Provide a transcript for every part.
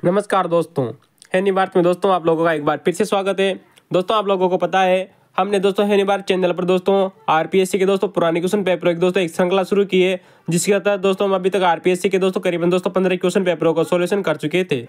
नमस्कार दोस्तों, हैनी भारत में दोस्तों आप लोगों का एक बार फिर से स्वागत है। दोस्तों आप लोगों को पता है हमने दोस्तों हैनी भारत चैनल पर दोस्तों आरपीएससी के दोस्तों पुराने क्वेश्चन पेपर एक दोस्तों एक श्रृंखला शुरू की है, जिसके तहत दोस्तों हम अभी तक आरपीएससी के दोस्तों करीबन दोस्तों 15 क्वेश्चन पेपरों का सॉल्यूशन कर चुके थे।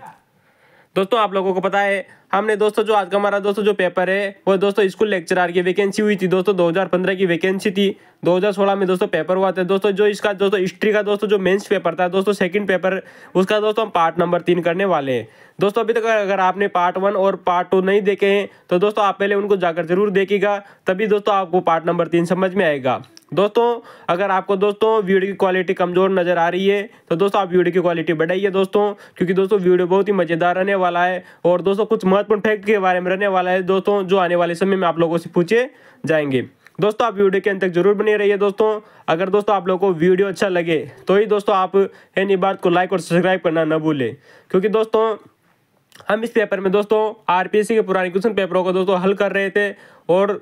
दोस्तों आप लोगों को पता है हमने दोस्तों जो आज का हमारा दोस्तों जो पेपर है वो दोस्तों स्कूल लेक्चरर की वैकेंसी हुई थी दोस्तों 2015 की वैकेंसी थी। 2016 में दोस्तों पेपर हुआ था दोस्तों। जो इसका दोस्तों हिस्ट्री का दोस्तों जो मेंस पेपर था दोस्तों सेकंड पेपर, उसका दोस्तों हम पार्ट नंबर 3 करने वाले हैं। दोस्तों अभी तक अगर आपने पार्ट 1 और पार्ट 2 नहीं देखे हैं तो दोस्तों आप पहले उनको जाकर जरूर देखिएगा, तभी दोस्तों आपको पार्ट नंबर 3 समझ में आएगा। दोस्तों अगर आपको दोस्तों वीडियो की क्वालिटी कमज़ोर नज़र आ रही है तो दोस्तों आप वीडियो की क्वालिटी बढ़ाइए दोस्तों, क्योंकि दोस्तों वीडियो बहुत ही मज़ेदार रहने वाला है और दोस्तों कुछ महत्वपूर्ण फैक्ट के बारे में रहने वाला है दोस्तों, जो आने वाले समय में आप लोगों से पूछे जाएंगे। दोस्तों आप वीडियो के अंत तक जरूर बने रहिए दोस्तों। अगर दोस्तों आप लोगों को वीडियो अच्छा लगे तो ही दोस्तों आप हैनी भारत को लाइक और सब्सक्राइब करना न भूलें, क्योंकि दोस्तों हम इस पेपर में दोस्तों आरपीएससी के पुराने क्वेश्चन पेपरों को दोस्तों हल कर रहे थे और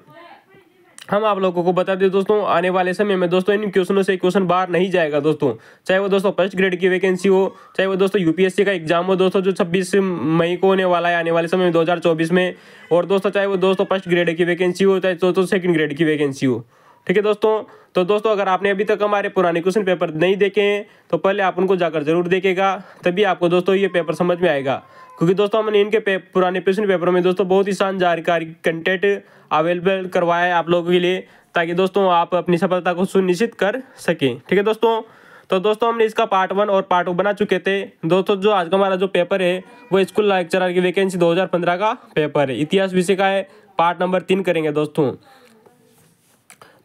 हम आप लोगों को बता दें दोस्तों आने वाले समय में दोस्तों इन क्वेश्चनों से क्वेश्चन बाहर नहीं जाएगा दोस्तों, चाहे वो दोस्तों फर्स्ट ग्रेड की वैकेंसी हो, चाहे वो दोस्तों यूपीएससी का एग्जाम हो दोस्तों जो 26 मई को होने वाला है आने वाले समय में 2024 में, और दोस्तों चाहे वो दोस्तों फर्स्ट ग्रेड की वैकेंसी हो, चाहे दोस्तों सेकंड ग्रेड की वैकेंसी हो। ठीक है दोस्तों, तो दोस्तों अगर आपने अभी तक हमारे पुराने क्वेश्चन पेपर नहीं देखे हैं तो पहले आप उनको जाकर जरूर देखेगा, तभी आपको दोस्तों ये पेपर समझ में आएगा। क्योंकि दोस्तों हमने इनके पुराने क्वेश्चन पेपरों में दोस्तों बहुत ही शानदार कंटेंट अवेलेबल करवाया है आप लोगों के लिए, ताकि दोस्तों आप अपनी सफलता को सुनिश्चित कर सकें। ठीक है दोस्तों, तो दोस्तों हमने इसका पार्ट 1 और पार्ट 2 बना चुके थे दोस्तों। जो आज का हमारा जो पेपर है वो स्कूल लेक्चरर की वैकेंसी 2015 का पेपर है, इतिहास विषय का है, पार्ट नंबर 3 करेंगे दोस्तों।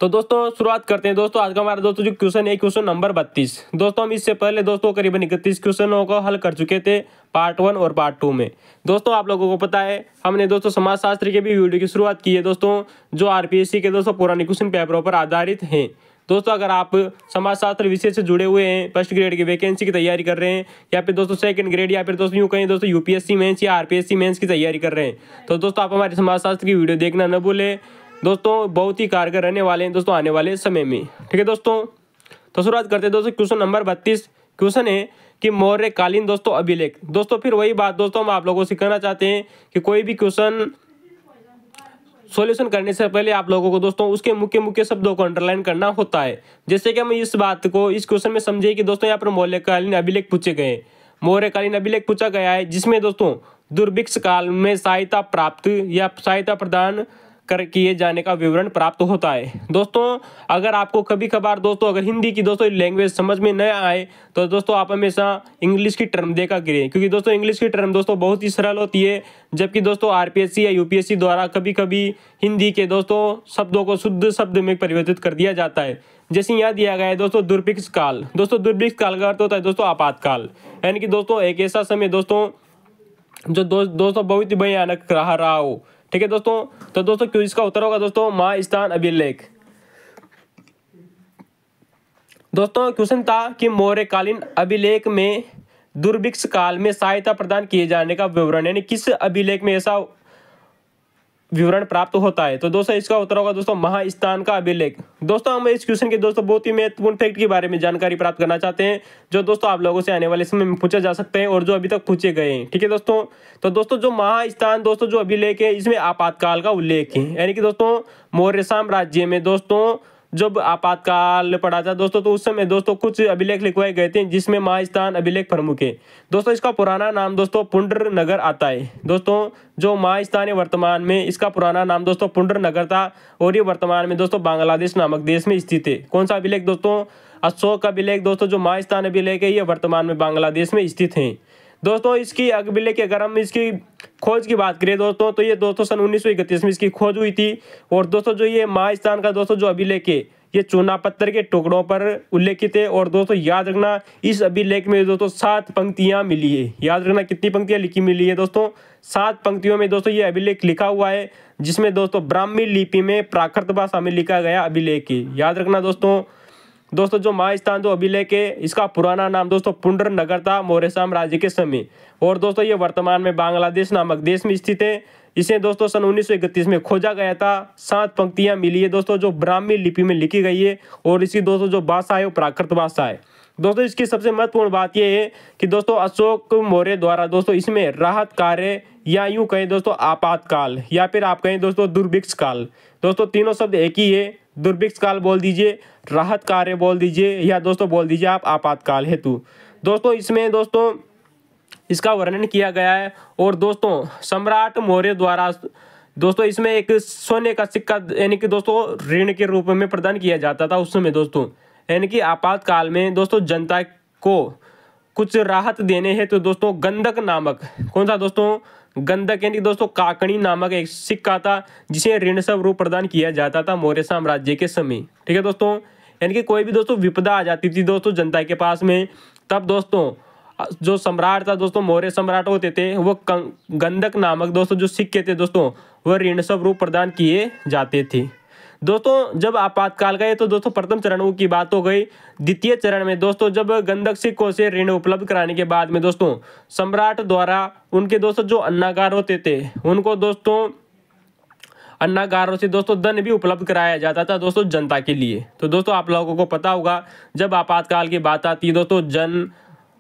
तो दोस्तों शुरुआत करते हैं दोस्तों। आज का हमारा दोस्तों जो क्वेश्चन है क्वेश्चन नंबर 32। दोस्तों हम इससे पहले दोस्तों करीबन 31 क्वेश्चनों को हल कर चुके थे पार्ट 1 और पार्ट 2 में। दोस्तों आप लोगों को पता है हमने दोस्तों समाजशास्त्र के भी वीडियो की शुरुआत की है दोस्तों, जो आरपीएससी के दोस्तों पुराने क्वेश्चन पेपरों पर आधारित हैं। दोस्तों अगर आप समाजशास्त्र विषय से जुड़े हुए हैं, फर्स्ट ग्रेड की वैकेंसी की तैयारी कर रहे हैं, या फिर दोस्तों सेकंड ग्रेड, या फिर दोस्तों यूँ कहें दोस्तों यूपीएससी मेंस या आरपीएससी मेंस की तैयारी कर रहे हैं, तो दोस्तों आप हमारे समाजशास्त्र की वीडियो देखना न भूलें दोस्तों, बहुत ही कारगर रहने वाले हैं दोस्तों आने वाले समय में। ठीक है दोस्तों, तो शुरुआत करते हैं दोस्तों। क्वेश्चन नंबर 32 क्वेश्चन है कि मौर्यकालीन दोस्तों अभिलेख। दोस्तों फिर वही बात दोस्तों हम आप लोगों को सिखाना चाहते हैं कि कोई भी क्वेश्चन सॉल्यूशन करने से पहले आप लोगों को दोस्तों उसके मुख्य शब्दों को अंडरलाइन करना होता है। जैसे कि हम इस बात को इस क्वेश्चन में समझे कि दोस्तों यहाँ पर मौर्यकालीन अभिलेख पूछे गए, मौर्यकालीन अभिलेख पूछा गया है जिसमें दोस्तों दुर्भिक्ष काल में सहायता प्राप्त या सहायता प्रदान कर किए जाने का विवरण प्राप्त होता है। दोस्तों अगर आपको कभी कभार दोस्तों अगर हिंदी की दोस्तों लैंग्वेज समझ में न आए तो दोस्तों आप हमेशा इंग्लिश की टर्म देखा करें, क्योंकि दोस्तों इंग्लिश की टर्म दोस्तों बहुत ही सरल होती है, जबकि दोस्तों आरपीएससी या यूपीएससी द्वारा कभी कभी हिंदी के दोस्तों शब्दों को शुद्ध शब्द में परिवर्तित कर दिया जाता है। जैसे यहाँ दिया गया है दोस्तों दुर्भिक्ष काल। दोस्तों दुर्भिक्ष काल का अर्थ होता है दोस्तों आपातकाल, यानी कि दोस्तों एक ऐसा समय दोस्तों जो दोस्तों बहुत ही भयानक रहा हो। ठीक है दोस्तों, तो दोस्तों क्यों इसका उत्तर होगा दोस्तों महास्थान अभिलेख। दोस्तों क्वेश्चन था कि मौर्यकालीन अभिलेख में दुर्भिक्ष काल में सहायता प्रदान किए जाने का विवरण, यानी किस अभिलेख में ऐसा विवरण प्राप्त होता है, तो दोस्तों इसका उत्तर होगा दोस्तों महास्थान का अभिलेख। दोस्तों हम इस क्वेश्चन के दोस्तों बहुत ही महत्वपूर्ण फैक्ट के बारे में जानकारी प्राप्त करना चाहते हैं, जो दोस्तों आप लोगों से आने वाले समय में पूछे जा सकते हैं और जो अभी तक पूछे गए हैं। ठीक है दोस्तों, तो दोस्तों जो महास्थान दोस्तों जो अभिलेख है इसमें आपातकाल का उल्लेख है, यानी कि दोस्तों मौर्य साम्राज्य में दोस्तों जब आपातकाल पड़ा था दोस्तों तो उस समय दोस्तों कुछ अभिलेख लिखवाए गए थे जिसमें महास्थान अभिलेख प्रमुख है। दोस्तों इसका पुराना नाम दोस्तों पुंड्र नगर आता है। दोस्तों जो महास्थान है वर्तमान में इसका पुराना नाम दोस्तों पुंड्र नगर था, और ये वर्तमान में दोस्तों बांग्लादेश नामक देश में स्थित है। कौन सा अभिलेख दोस्तों? अशोक अभिलेख। दोस्तों जो महास्थान अभिलेख है ये वर्तमान में बांग्लादेश में स्थित है। दोस्तों इसकी अभिलेख अगर हम इसकी खोज की बात करें दोस्तों तो ये दोस्तों सन 1931 में इसकी खोज हुई थी। और दोस्तों जो ये महास्थान का दोस्तों जो अभिलेख है ये चूना पत्थर के टुकड़ों पर उल्लेखित है। और दोस्तों याद रखना इस अभिलेख में दोस्तों 7 पंक्तियां मिली है। याद रखना कितनी पंक्तियां लिखी मिली है दोस्तों? 7 पंक्तियों में दोस्तों ये अभिलेख लिखा हुआ है, जिसमें दोस्तों ब्राह्मी लिपि में प्राकृत भाषा में लिखा गया अभिलेख है। याद रखना दोस्तों जो महास्थान जो अभिलेख है इसका पुराना नाम दोस्तों पुंड्र नगर था मौर्य साम्राज्य के समय, और दोस्तों ये वर्तमान में बांग्लादेश नामक देश में स्थित है। इसे दोस्तों सन 1931 में खोजा गया था। 7 पंक्तियां मिली है दोस्तों जो ब्राह्मी लिपि में लिखी गई है, और इसकी दोस्तों जो भाषा है वो प्राकृत भाषा है। दोस्तों इसकी सबसे महत्वपूर्ण बात यह है कि दोस्तों अशोक मौर्य द्वारा दोस्तों इसमें राहत कार्य या यूं कहें दोस्तों आपातकाल या फिर आप कहें दोस्तों दुर्भिक्ष काल, दोस्तों तीनों शब्द एक ही है। दुर्भिक्ष काल बोल दीजिए, राहत कार्य बोल दीजिए या दोस्तों बोल दीजिए आप आपातकाल हेतु। दोस्तों इसमें दोस्तों इसका वर्णन किया गया है। और दोस्तों सम्राट मौर्य द्वारा दोस्तों इसमें एक सोने का सिक्का यानी कि दोस्तों ऋण के रूप में प्रदान किया जाता था उस समय दोस्तों, यानी कि आपातकाल में दोस्तों जनता को कुछ राहत देने हैं तो दोस्तों गंधक नामक, कौन सा दोस्तों, गंधक यानी दोस्तों काकणी नामक एक सिक्का था जिसे ऋण स्वरूप प्रदान किया जाता था मौर्य साम्राज्य के समय। ठीक है दोस्तों, यानी कि कोई भी दोस्तों विपदा आ जाती थी दोस्तों जनता के पास में, तब दोस्तों जो सम्राट था दोस्तों मौर्य सम्राट होते थे वो गंधक नामक दोस्तों जो सिक्के थे दोस्तों वह ऋण स्वरूप प्रदान किए जाते थे। दोस्तों जब आपातकाल गए तो दोस्तों प्रथम चरण की बात हो गई। द्वितीय चरण में दोस्तों जब गंधक सिक्कों से ऋण उपलब्ध कराने के बाद में दोस्तों सम्राट द्वारा उनके दोस्तों जो अन्नागार होते थे उनको दोस्तों अन्नागारों से दोस्तों धन भी उपलब्ध कराया जाता था दोस्तों जनता के लिए। तो दोस्तों आप लोगों को पता होगा जब आपातकाल की बात आती है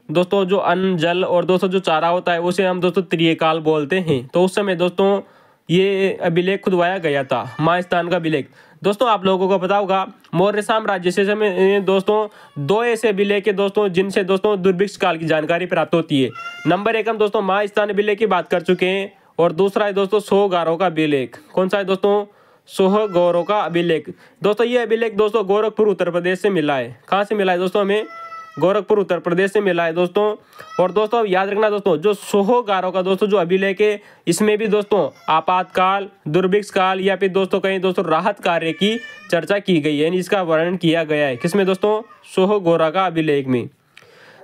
दोस्तों जो अन्न जल और दोस्तों जो चारा होता है उसे हम दोस्तों त्रिकाल बोलते हैं। तो उस समय दोस्तों ये अभिलेख खुदवाया गया था, महास्थान का अभिलेख। दोस्तों आप लोगों को पता होगा मौर्य साम्राज्य से समय दोस्तों दो ऐसे अभिलेख है दोस्तों जिनसे दोस्तों दुर्भिक्ष काल की जानकारी प्राप्त होती है। नंबर 1 हम दोस्तों महास्थान अभिलेख की बात कर चुके हैं और दूसरा है दोस्तों सोहगारों का अभिलेख। कौन सा है दोस्तों, सोहगौरों का अभिलेख। दोस्तों ये अभिलेख दोस्तों गोरखपुर उत्तर प्रदेश से मिला है। कहाँ से मिला है दोस्तों, हमें गोरखपुर उत्तर प्रदेश से मिला है दोस्तों। और दोस्तों याद रखना दोस्तों जो सोहगारों का दोस्तों जो अभिलेख है इसमें भी दोस्तों आपातकाल, दुर्भिक्ष काल या फिर दोस्तों कहीं दोस्तों राहत कार्य की चर्चा की गई है, यानी इसका वर्णन किया गया है। किसमें दोस्तों, सोहगौरा का अभिलेख में।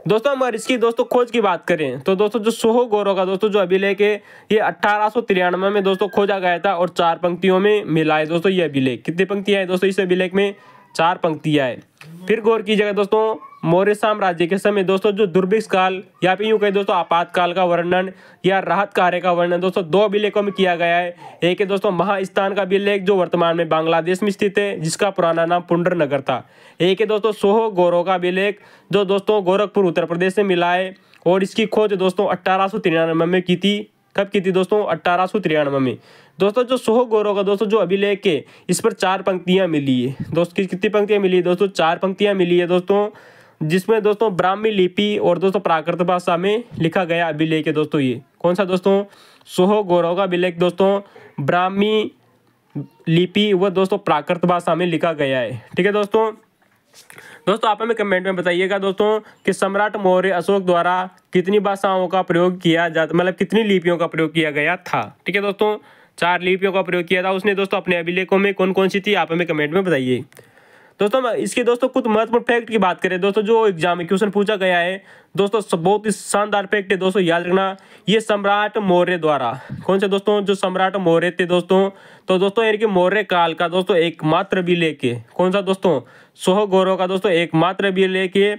दोस्तों हम इसकी दोस्तों खोज की बात करें तो दोस्तों जो सोहगौरों का दोस्तों जो अभिलेख है ये 1893 में दोस्तों खोजा गया था और 4 पंक्तियों में मिला है दोस्तों ये अभिलेख। कितनी पंक्तियां है दोस्तों इस अभिलेख में, 4 पंक्तियां है। फिर गौर कीजिएगा दोस्तों मौर्य साम्राज्य के समय दोस्तों जो दुर्भिक्ष काल या फिर यूं कहें दोस्तों आपातकाल का वर्णन या राहत कार्य का वर्णन दोस्तों 2 अभिलेखों में किया गया है। एक है दोस्तों महास्थान का अभिलेख जो वर्तमान में बांग्लादेश में स्थित है जिसका पुराना नाम पुंडर नगर था। एक है दोस्तों सोहगौरों का अभिलेख जो दोस्तों गोरखपुर उत्तर प्रदेश से मिला है और इसकी खोज दोस्तों 1893 में की थी। कब की थी दोस्तों, 1893 में। दोस्तों जो सोहगौरों का दोस्तों जो अभिलेख है इस पर 4 पंक्तियां मिली है दोस्तों। कितनी पंक्तियां मिली है दोस्तों, 4 पंक्तियां मिली है दोस्तों, जिसमें दोस्तों ब्राह्मी लिपि और दोस्तों प्राकृत भाषा में लिखा गया अभिलेख है दोस्तों। ये कौन सा दोस्तों, सोहगौरों का अभिलेख दोस्तों ब्राह्मी लिपि व दोस्तों प्राकृत भाषा में लिखा गया है। ठीक है दोस्तों आप हमें कमेंट में बताइएगा दोस्तों कि सम्राट मौर्य अशोक द्वारा कितनी भाषाओं का प्रयोग किया जाता, मतलब कितनी लिपियों का प्रयोग किया गया था। ठीक है दोस्तों, 4 लिपियों का प्रयोग किया था उसने दोस्तों अपने अभिलेखों में। कौन कौन सी थी आप हमें कमेंट में बताइए। दोस्तों इसके दोस्तों कुछ महत्वपूर्ण फैक्ट की बात करें दोस्तों जो एग्जाम में क्वेश्चन पूछा गया है दोस्तों, बहुत ही शानदार फैक्ट है दोस्तों, याद रखना। ये सम्राट मौर्य द्वारा, कौन से दोस्तों, जो सम्राट मौर्य थे दोस्तों, तो दोस्तों यानी कि मौर्य काल का दोस्तों एकमात्र अभिलेख है। कौन सा दोस्तों, सोहगौरों का दोस्तों एकमात्र अभिलेख है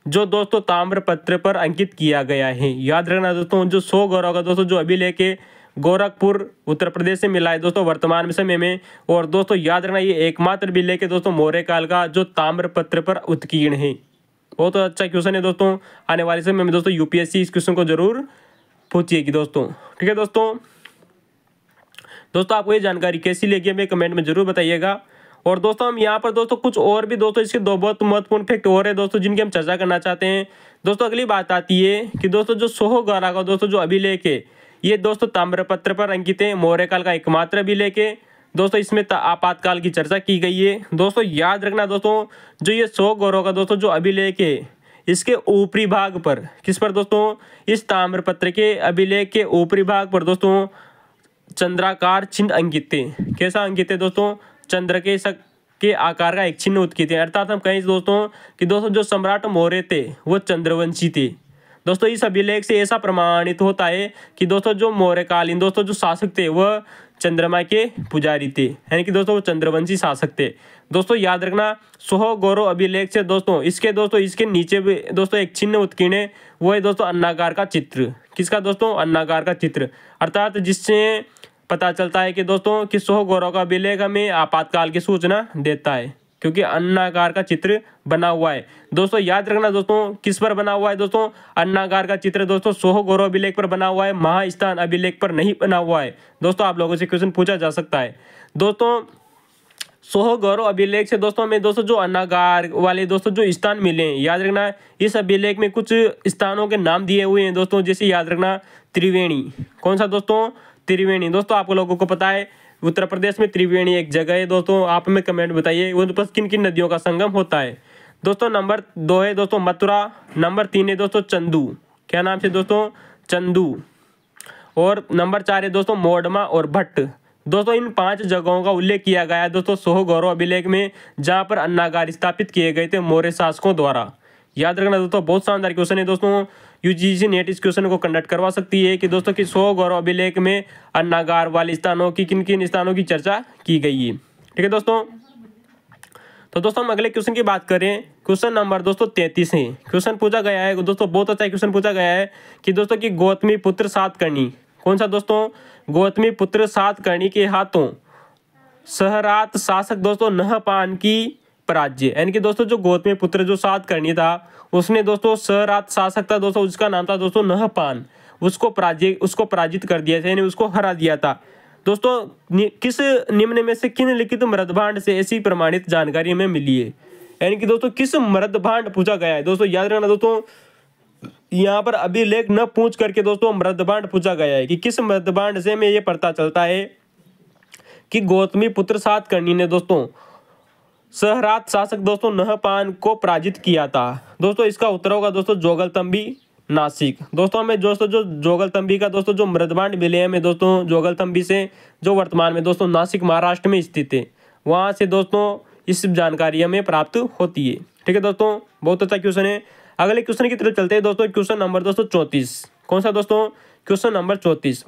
जो दोस्तों ताम्रपत्र पर अंकित किया गया है। याद रखना दोस्तों जो सोहगौरों का दोस्तों जो अभिलेख है गोरखपुर उत्तर प्रदेश से मिला है दोस्तों वर्तमान में समय में। और दोस्तों याद रखना ये एकमात्र अभिलेख है दोस्तों मौर्य काल का जो ताम्रपत्र पर उत्कीर्ण है। बहुत अच्छा क्वेश्चन है दोस्तों, आने वाले समय में दोस्तों यूपीएससी इस क्वेश्चन को जरूर पूछिएगी दोस्तों। ठीक है दोस्तों आपको ये जानकारी कैसी लगी हमें कमेंट में जरूर बताइएगा। और दोस्तों हम यहाँ पर दोस्तों कुछ और भी दोस्तों इसके 2 बहुत महत्वपूर्ण फैक्ट और है दोस्तों जिनकी हम चर्चा करना चाहते हैं। दोस्तों अगली बात आती है कि दोस्तों जो सोहगौरा का दोस्तों जो अभिलेख है ये दोस्तों ताम्रपत्र पर अंकित है, मौर्य काल का एकमात्र अभिलेख है दोस्तों। इसमें आपातकाल की चर्चा की गई है दोस्तों। याद रखना दोस्तों जो ये सोहगौरों का दोस्तों जो अभिलेख है इसके ऊपरी भाग पर, किस पर दोस्तों, इस ताम्रपत्र के अभिलेख के ऊपरी भाग पर दोस्तों चंद्राकार चिन्ह अंकित थे। कैसा अंकित है दोस्तों, चंद्र के आकार का एक चिन्ह उत्कित है। अर्थात हम कहें दोस्तों कि दोस्तों जो सम्राट मौर्य थे वो चंद्रवंशी थे दोस्तों। इस अभिलेख से ऐसा प्रमाणित होता है कि दोस्तों जो मौर्यकालीन दोस्तों जो शासक थे वह चंद्रमा के पुजारी थे, यानी कि दोस्तों वो चंद्रवंशी शासक थे दोस्तों। याद रखना सोहगौरों अभिलेख से दोस्तों इसके नीचे भी दोस्तों एक चिन्ह उत्कीर्ण है, वो है दोस्तों अन्नागार का चित्र। किसका दोस्तों, अन्नागार का चित्र। अर्थात जिससे पता चलता है कि दोस्तों कि सोहगौरों का अभिलेख हमें आपातकाल की सूचना देता है। क्योंकि अन्नाकार का चित्र बना हुआ है। दोस्तों याद रखना दोस्तों, किस पर बना हुआ है दोस्तों, अन्नाकार का चित्र दोस्तों सोहगौरव अभिलेख पर बना हुआ है, महास्थान अभिलेख पर नहीं बना हुआ है। दोस्तों आप लोगों से क्वेश्चन पूछा जा सकता है। दोस्तों सोहगौरव अभिलेख से दोस्तों में दोस्तों जो अन्नागार वाले दोस्तों जो स्थान मिले हैं, याद रखना इस अभिलेख में कुछ स्थानों के नाम दिए हुए हैं दोस्तों, जैसे याद रखना त्रिवेणी। कौन सा दोस्तों, त्रिवेणी। दोस्तों आप लोगों को पता है उत्तर प्रदेश में त्रिवेणी एक जगह है दोस्तों, आप हमें कमेंट बताइए वो पर किन किन नदियों का संगम होता है। दोस्तों नंबर 2 है दोस्तों मथुरा, नंबर 3 है दोस्तों चंदू, क्या नाम से दोस्तों, चंदू, और नंबर 4 है दोस्तों मोडमा और भट्ट। दोस्तों इन 5 जगहों का उल्लेख किया गया है दोस्तों सोहगौरव अभिलेख में, जहां पर अन्नागार स्थापित किए गए थे मौर्य शासकों द्वारा। याद रखना दोस्तों, बहुत शानदार क्वेश्चन है दोस्तों, यूजीसी नेट इस क्वेश्चन को कंडक्ट करवा सकती है कि दोस्तों कि सोहगौरव अभिलेख में अन्नागार वाले स्थानों की किन किन स्थानों की चर्चा की गई है। ठीक है दोस्तों, तो दोस्तों हम अगले क्वेश्चन की बात करें। क्वेश्चन नंबर दोस्तों 33 है। क्वेश्चन पूछा गया है दोस्तों, बहुत अच्छा क्वेश्चन पूछा गया है कि दोस्तों कि गौतमी पुत्र सातकर्णी, कौन सा दोस्तों, गौतमी पुत्र सातकर्णी के हाथों सहरात शासक दोस्तों नहपान की पराजय, यानी कि दोस्तों जो गौतमी पुत्र जो सातकर्णी था उसने दोस्तों सहरात शासक था दोस्तों, उसका नाम था दोस्तों नहपान, उसको पराजित कर दिया था, यानी उसको हरा दिया था। दोस्तों किस निम्न में से किन लिखित मृदभांड से ऐसी प्रमाणित जानकारी हमें मिली है, यानी कि दोस्तों किस मृदभांड पूछा गया है। दोस्तों याद रखना दोस्तों, यहाँ पर अभिलेख न पूछ करके दोस्तों मृदभांड पूछा गया है कि किस मृदभांड से हमें ये पता चलता है कि गौतमी पुत्र सातकर्णी ने दोस्तों सहरात शासक दोस्तों नहपान को पराजित किया था। दोस्तों इसका उत्तर होगा दोस्तों जोगलतंबी नासिक। दोस्तों हमें दोस्तों जो जोगलतंबी का दोस्तों जो मृदभांड मिले हैं हमें दोस्तों जोगलतंबी से, जो वर्तमान में दोस्तों नासिक महाराष्ट्र में स्थित है, वहाँ से दोस्तों इस जानकारी हमें प्राप्त होती है। ठीक है दोस्तों, बहुत अच्छा क्वेश्चन है। अगले क्वेश्चन की तरफ चलते हैं दोस्तों, क्वेश्चन नंबर दोस्तों 34। कौन सा दोस्तों, क्वेश्चन नंबर 34।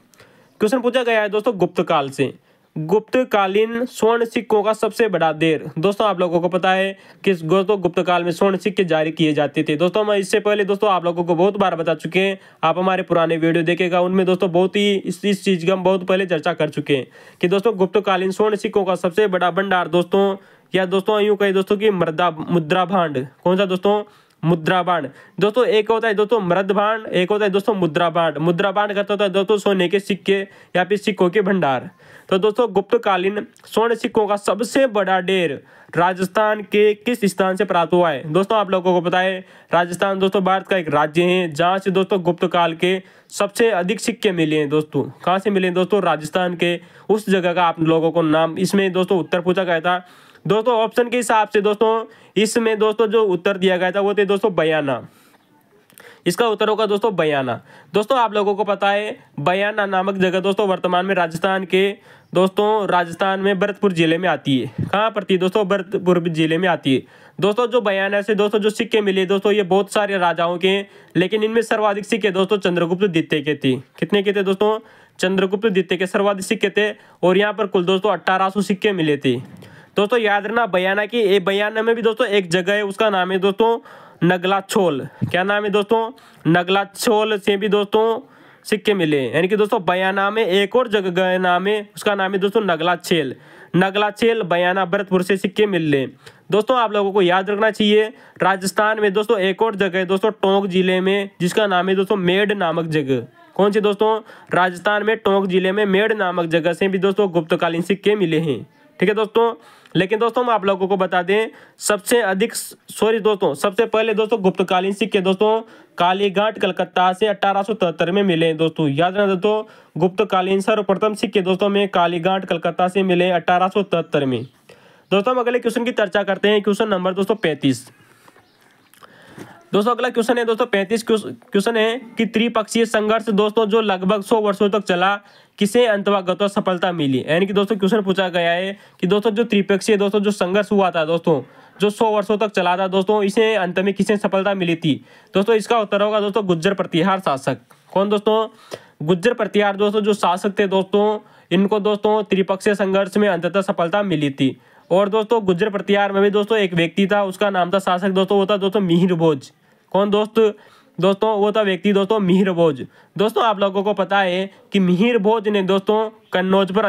क्वेश्चन पूछा गया है दोस्तों गुप्त काल से, गुप्तकालीन स्वर्ण सिक्कों का सबसे बड़ा देर। दोस्तों आप लोगों को पता है कि दोस्तों गुप्त काल में स्वर्ण सिक्के जारी किए जाते थे। दोस्तों मैं इससे पहले दोस्तों आप लोगों को बहुत बार बता चुके हैं, आप हमारे पुराने वीडियो देखेगा उनमें दोस्तों बहुत ही इस चीज का हम बहुत पहले चर्चा कर चुके हैं कि दोस्तों गुप्तकालीन स्वर्ण सिक्कों का सबसे बड़ा भंडार दोस्तों, या दोस्तों यूं कहे दोस्तों की मुद्रा भांड। कौन सा दोस्तों, मुद्रा भांड। दोस्तों एक होता है दोस्तों मृद भांड, एक होता है दोस्तों मुद्रा भांड। मुद्रा भांड करता होता है दोस्तों सोने के सिक्के या फिर सिक्कों के भंडार। तो दोस्तों गुप्तकालीन स्वर्ण सिक्कों का सबसे बड़ा ढेर राजस्थान के किस स्थान से प्राप्त हुआ है। दोस्तों आप लोगों को पता है राजस्थान दोस्तों भारत का एक राज्य है जहां से दोस्तों गुप्त काल के सबसे अधिक सिक्के मिले हैं। दोस्तों कहां से मिले हैं दोस्तों, राजस्थान के उस जगह का आप लोगों को नाम इसमें दोस्तों उत्तर पूछा गया था। दोस्तों ऑप्शन के हिसाब से दोस्तों इसमें दोस्तों जो उत्तर दिया गया था वो थे दोस्तों बयाना। इसका उत्तर होगा दोस्तों बयाना। दोस्तों आप लोगों को पता है बयाना नामक जगह दोस्तों वर्तमान में राजस्थान के दोस्तों राजस्थान में भरतपुर जिले में आती है। कहाँ पड़ती है दोस्तों, भरतपुर जिले में आती है। दोस्तों जो बयाना से दोस्तों जो सिक्के मिले दोस्तों ये बहुत सारे राजाओं के, लेकिन इनमें सर्वाधिक सिक्के दोस्तों चंद्रगुप्त द्वितीय के थे। कितने के थे दोस्तों, चंद्रगुप्त द्वितीय के सर्वाधिक सिक्के थे और यहाँ पर कुल दोस्तों 1800 सिक्के मिले थे। दोस्तों याद रखना बयाना की, बयाना में भी दोस्तों एक जगह है उसका नाम है दोस्तों नगलाछोल। क्या नाम है दोस्तों, नगलाछोल से भी दोस्तों सिक्के मिले, यानी कि दोस्तों बयाना में एक और जगह नाम है उसका नाम है दोस्तों नगलाछेल। नगलाछेल बयाना भरतपुर से सिक्के मिल रहे। दोस्तों आप लोगों को याद रखना चाहिए राजस्थान में दोस्तों एक और जगह है दोस्तों टोंक जिले में जिसका नाम है दोस्तों मेड नामक जगह। कौन सी दोस्तों, राजस्थान में टोंक जिले में मेड नामक जगह से भी दोस्तों गुप्तकालीन सिक्के मिले हैं। ठीक है दोस्तों, लेकिन दोस्तों हम आप लोगों को बता दें सबसे पहले दोस्तों गुप्तकालीन सिक्के दोस्तों कालीघाट कलकत्ता से 1873 में मिले हैं। दोस्तों याद रखना दोस्तों गुप्तकालीन सर्वप्रथम सिक्के दोस्तों में कालीघाट कलकत्ता से मिले 1873 में। दोस्तों हम अगले क्वेश्चन की चर्चा करते हैं, क्वेश्चन नंबर दोस्तों 35। दोस्तों अगला क्वेश्चन है दोस्तों 35 क्वेश्चन है कि त्रिपक्षीय संघर्ष दोस्तों जो लगभग 100 वर्षों तक चला किसे अंततः सफलता मिली। यानी कि दोस्तों क्वेश्चन पूछा गया है कि दोस्तों जो त्रिपक्षीय दोस्तों जो संघर्ष हुआ था दोस्तों जो 100 वर्षों तक चला था दोस्तों इसे अंत में किसे सफलता मिली थी। दोस्तों इसका उत्तर होगा दोस्तों गुज्जर प्रतिहार शासक। कौन दोस्तों, गुज्जर प्रतिहार दोस्तों जो शासक थे दोस्तों इनको दोस्तों त्रिपक्षीय संघर्ष में अंततः सफलता मिली थी। और दोस्तों गुज्जर प्रतिहार में भी दोस्तों एक व्यक्ति था उसका नाम था शासक दोस्तों वो था दोस्तों मिहिर भोज। कौन दोस्तों वो था व्यक्ति दोस्तों मिहिर भोज। दोस्तों आप लोगों को पता है कि मिहिर भोज ने दोस्तों कन्नौज पर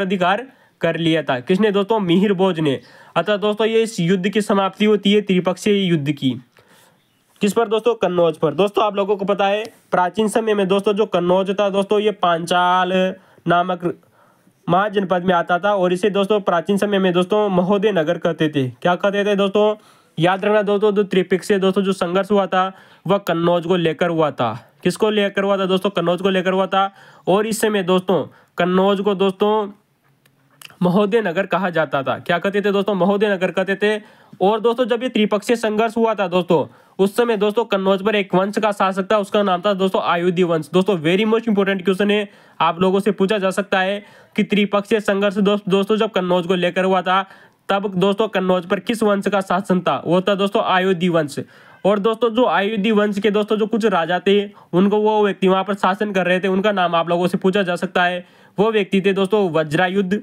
अधिकार कर लिया था। किसने दोस्तों? मिहिर भोज ने। अतः दोस्तों ये इस युद्ध की समाप्ति होती है त्रिपक्षीय युद्ध की। किस पर दोस्तों? कन्नौज पर। दोस्तों आप लोगों को पता है प्राचीन समय में दोस्तों जो कन्नौज था दोस्तों ये पांचाल नामक महाजनपद में आता था और इसे दोस्तों प्राचीन समय में दोस्तों महोदय नगर कहते थे। क्या कहते थे दोस्तों? याद रखना दोस्तों, जो त्रिपक्षीय दोस्तों जो संघर्ष हुआ था वह कन्नौज को लेकर हुआ था। किसको लेकर हुआ था दोस्तों? कन्नौज को लेकर हुआ था। और इस समय दोस्तों कन्नौज को दोस्तों महोदय नगर कहा जाता था। क्या कहते थे दोस्तों? महोदय नगर कहते थे। और दोस्तों जब ये त्रिपक्षीय संघर्ष हुआ था दोस्तों उस समय दोस्तों कन्नौज पर एक वंश का शासक था, उसका नाम था दोस्तों आयुधि वंश। दोस्तों वेरी मोस्ट इंपोर्टेंट क्वेश्चन है, आप लोगों से पूछा जा सकता है कि त्रिपक्षीय संघर्ष दोस्तों जब कन्नौज को लेकर हुआ था तब दोस्तों कन्नौज पर किस वंश का शासन था? वो था दोस्तों आयुधि वंश। और दोस्तों जो आयुधि वंश के दोस्तों जो कुछ राजा थे उनको वो व्यक्ति वहां पर शासन कर रहे थे, उनका नाम आप लोगों से पूछा जा सकता है। वो व्यक्ति थे दोस्तों वज्रायुद्ध,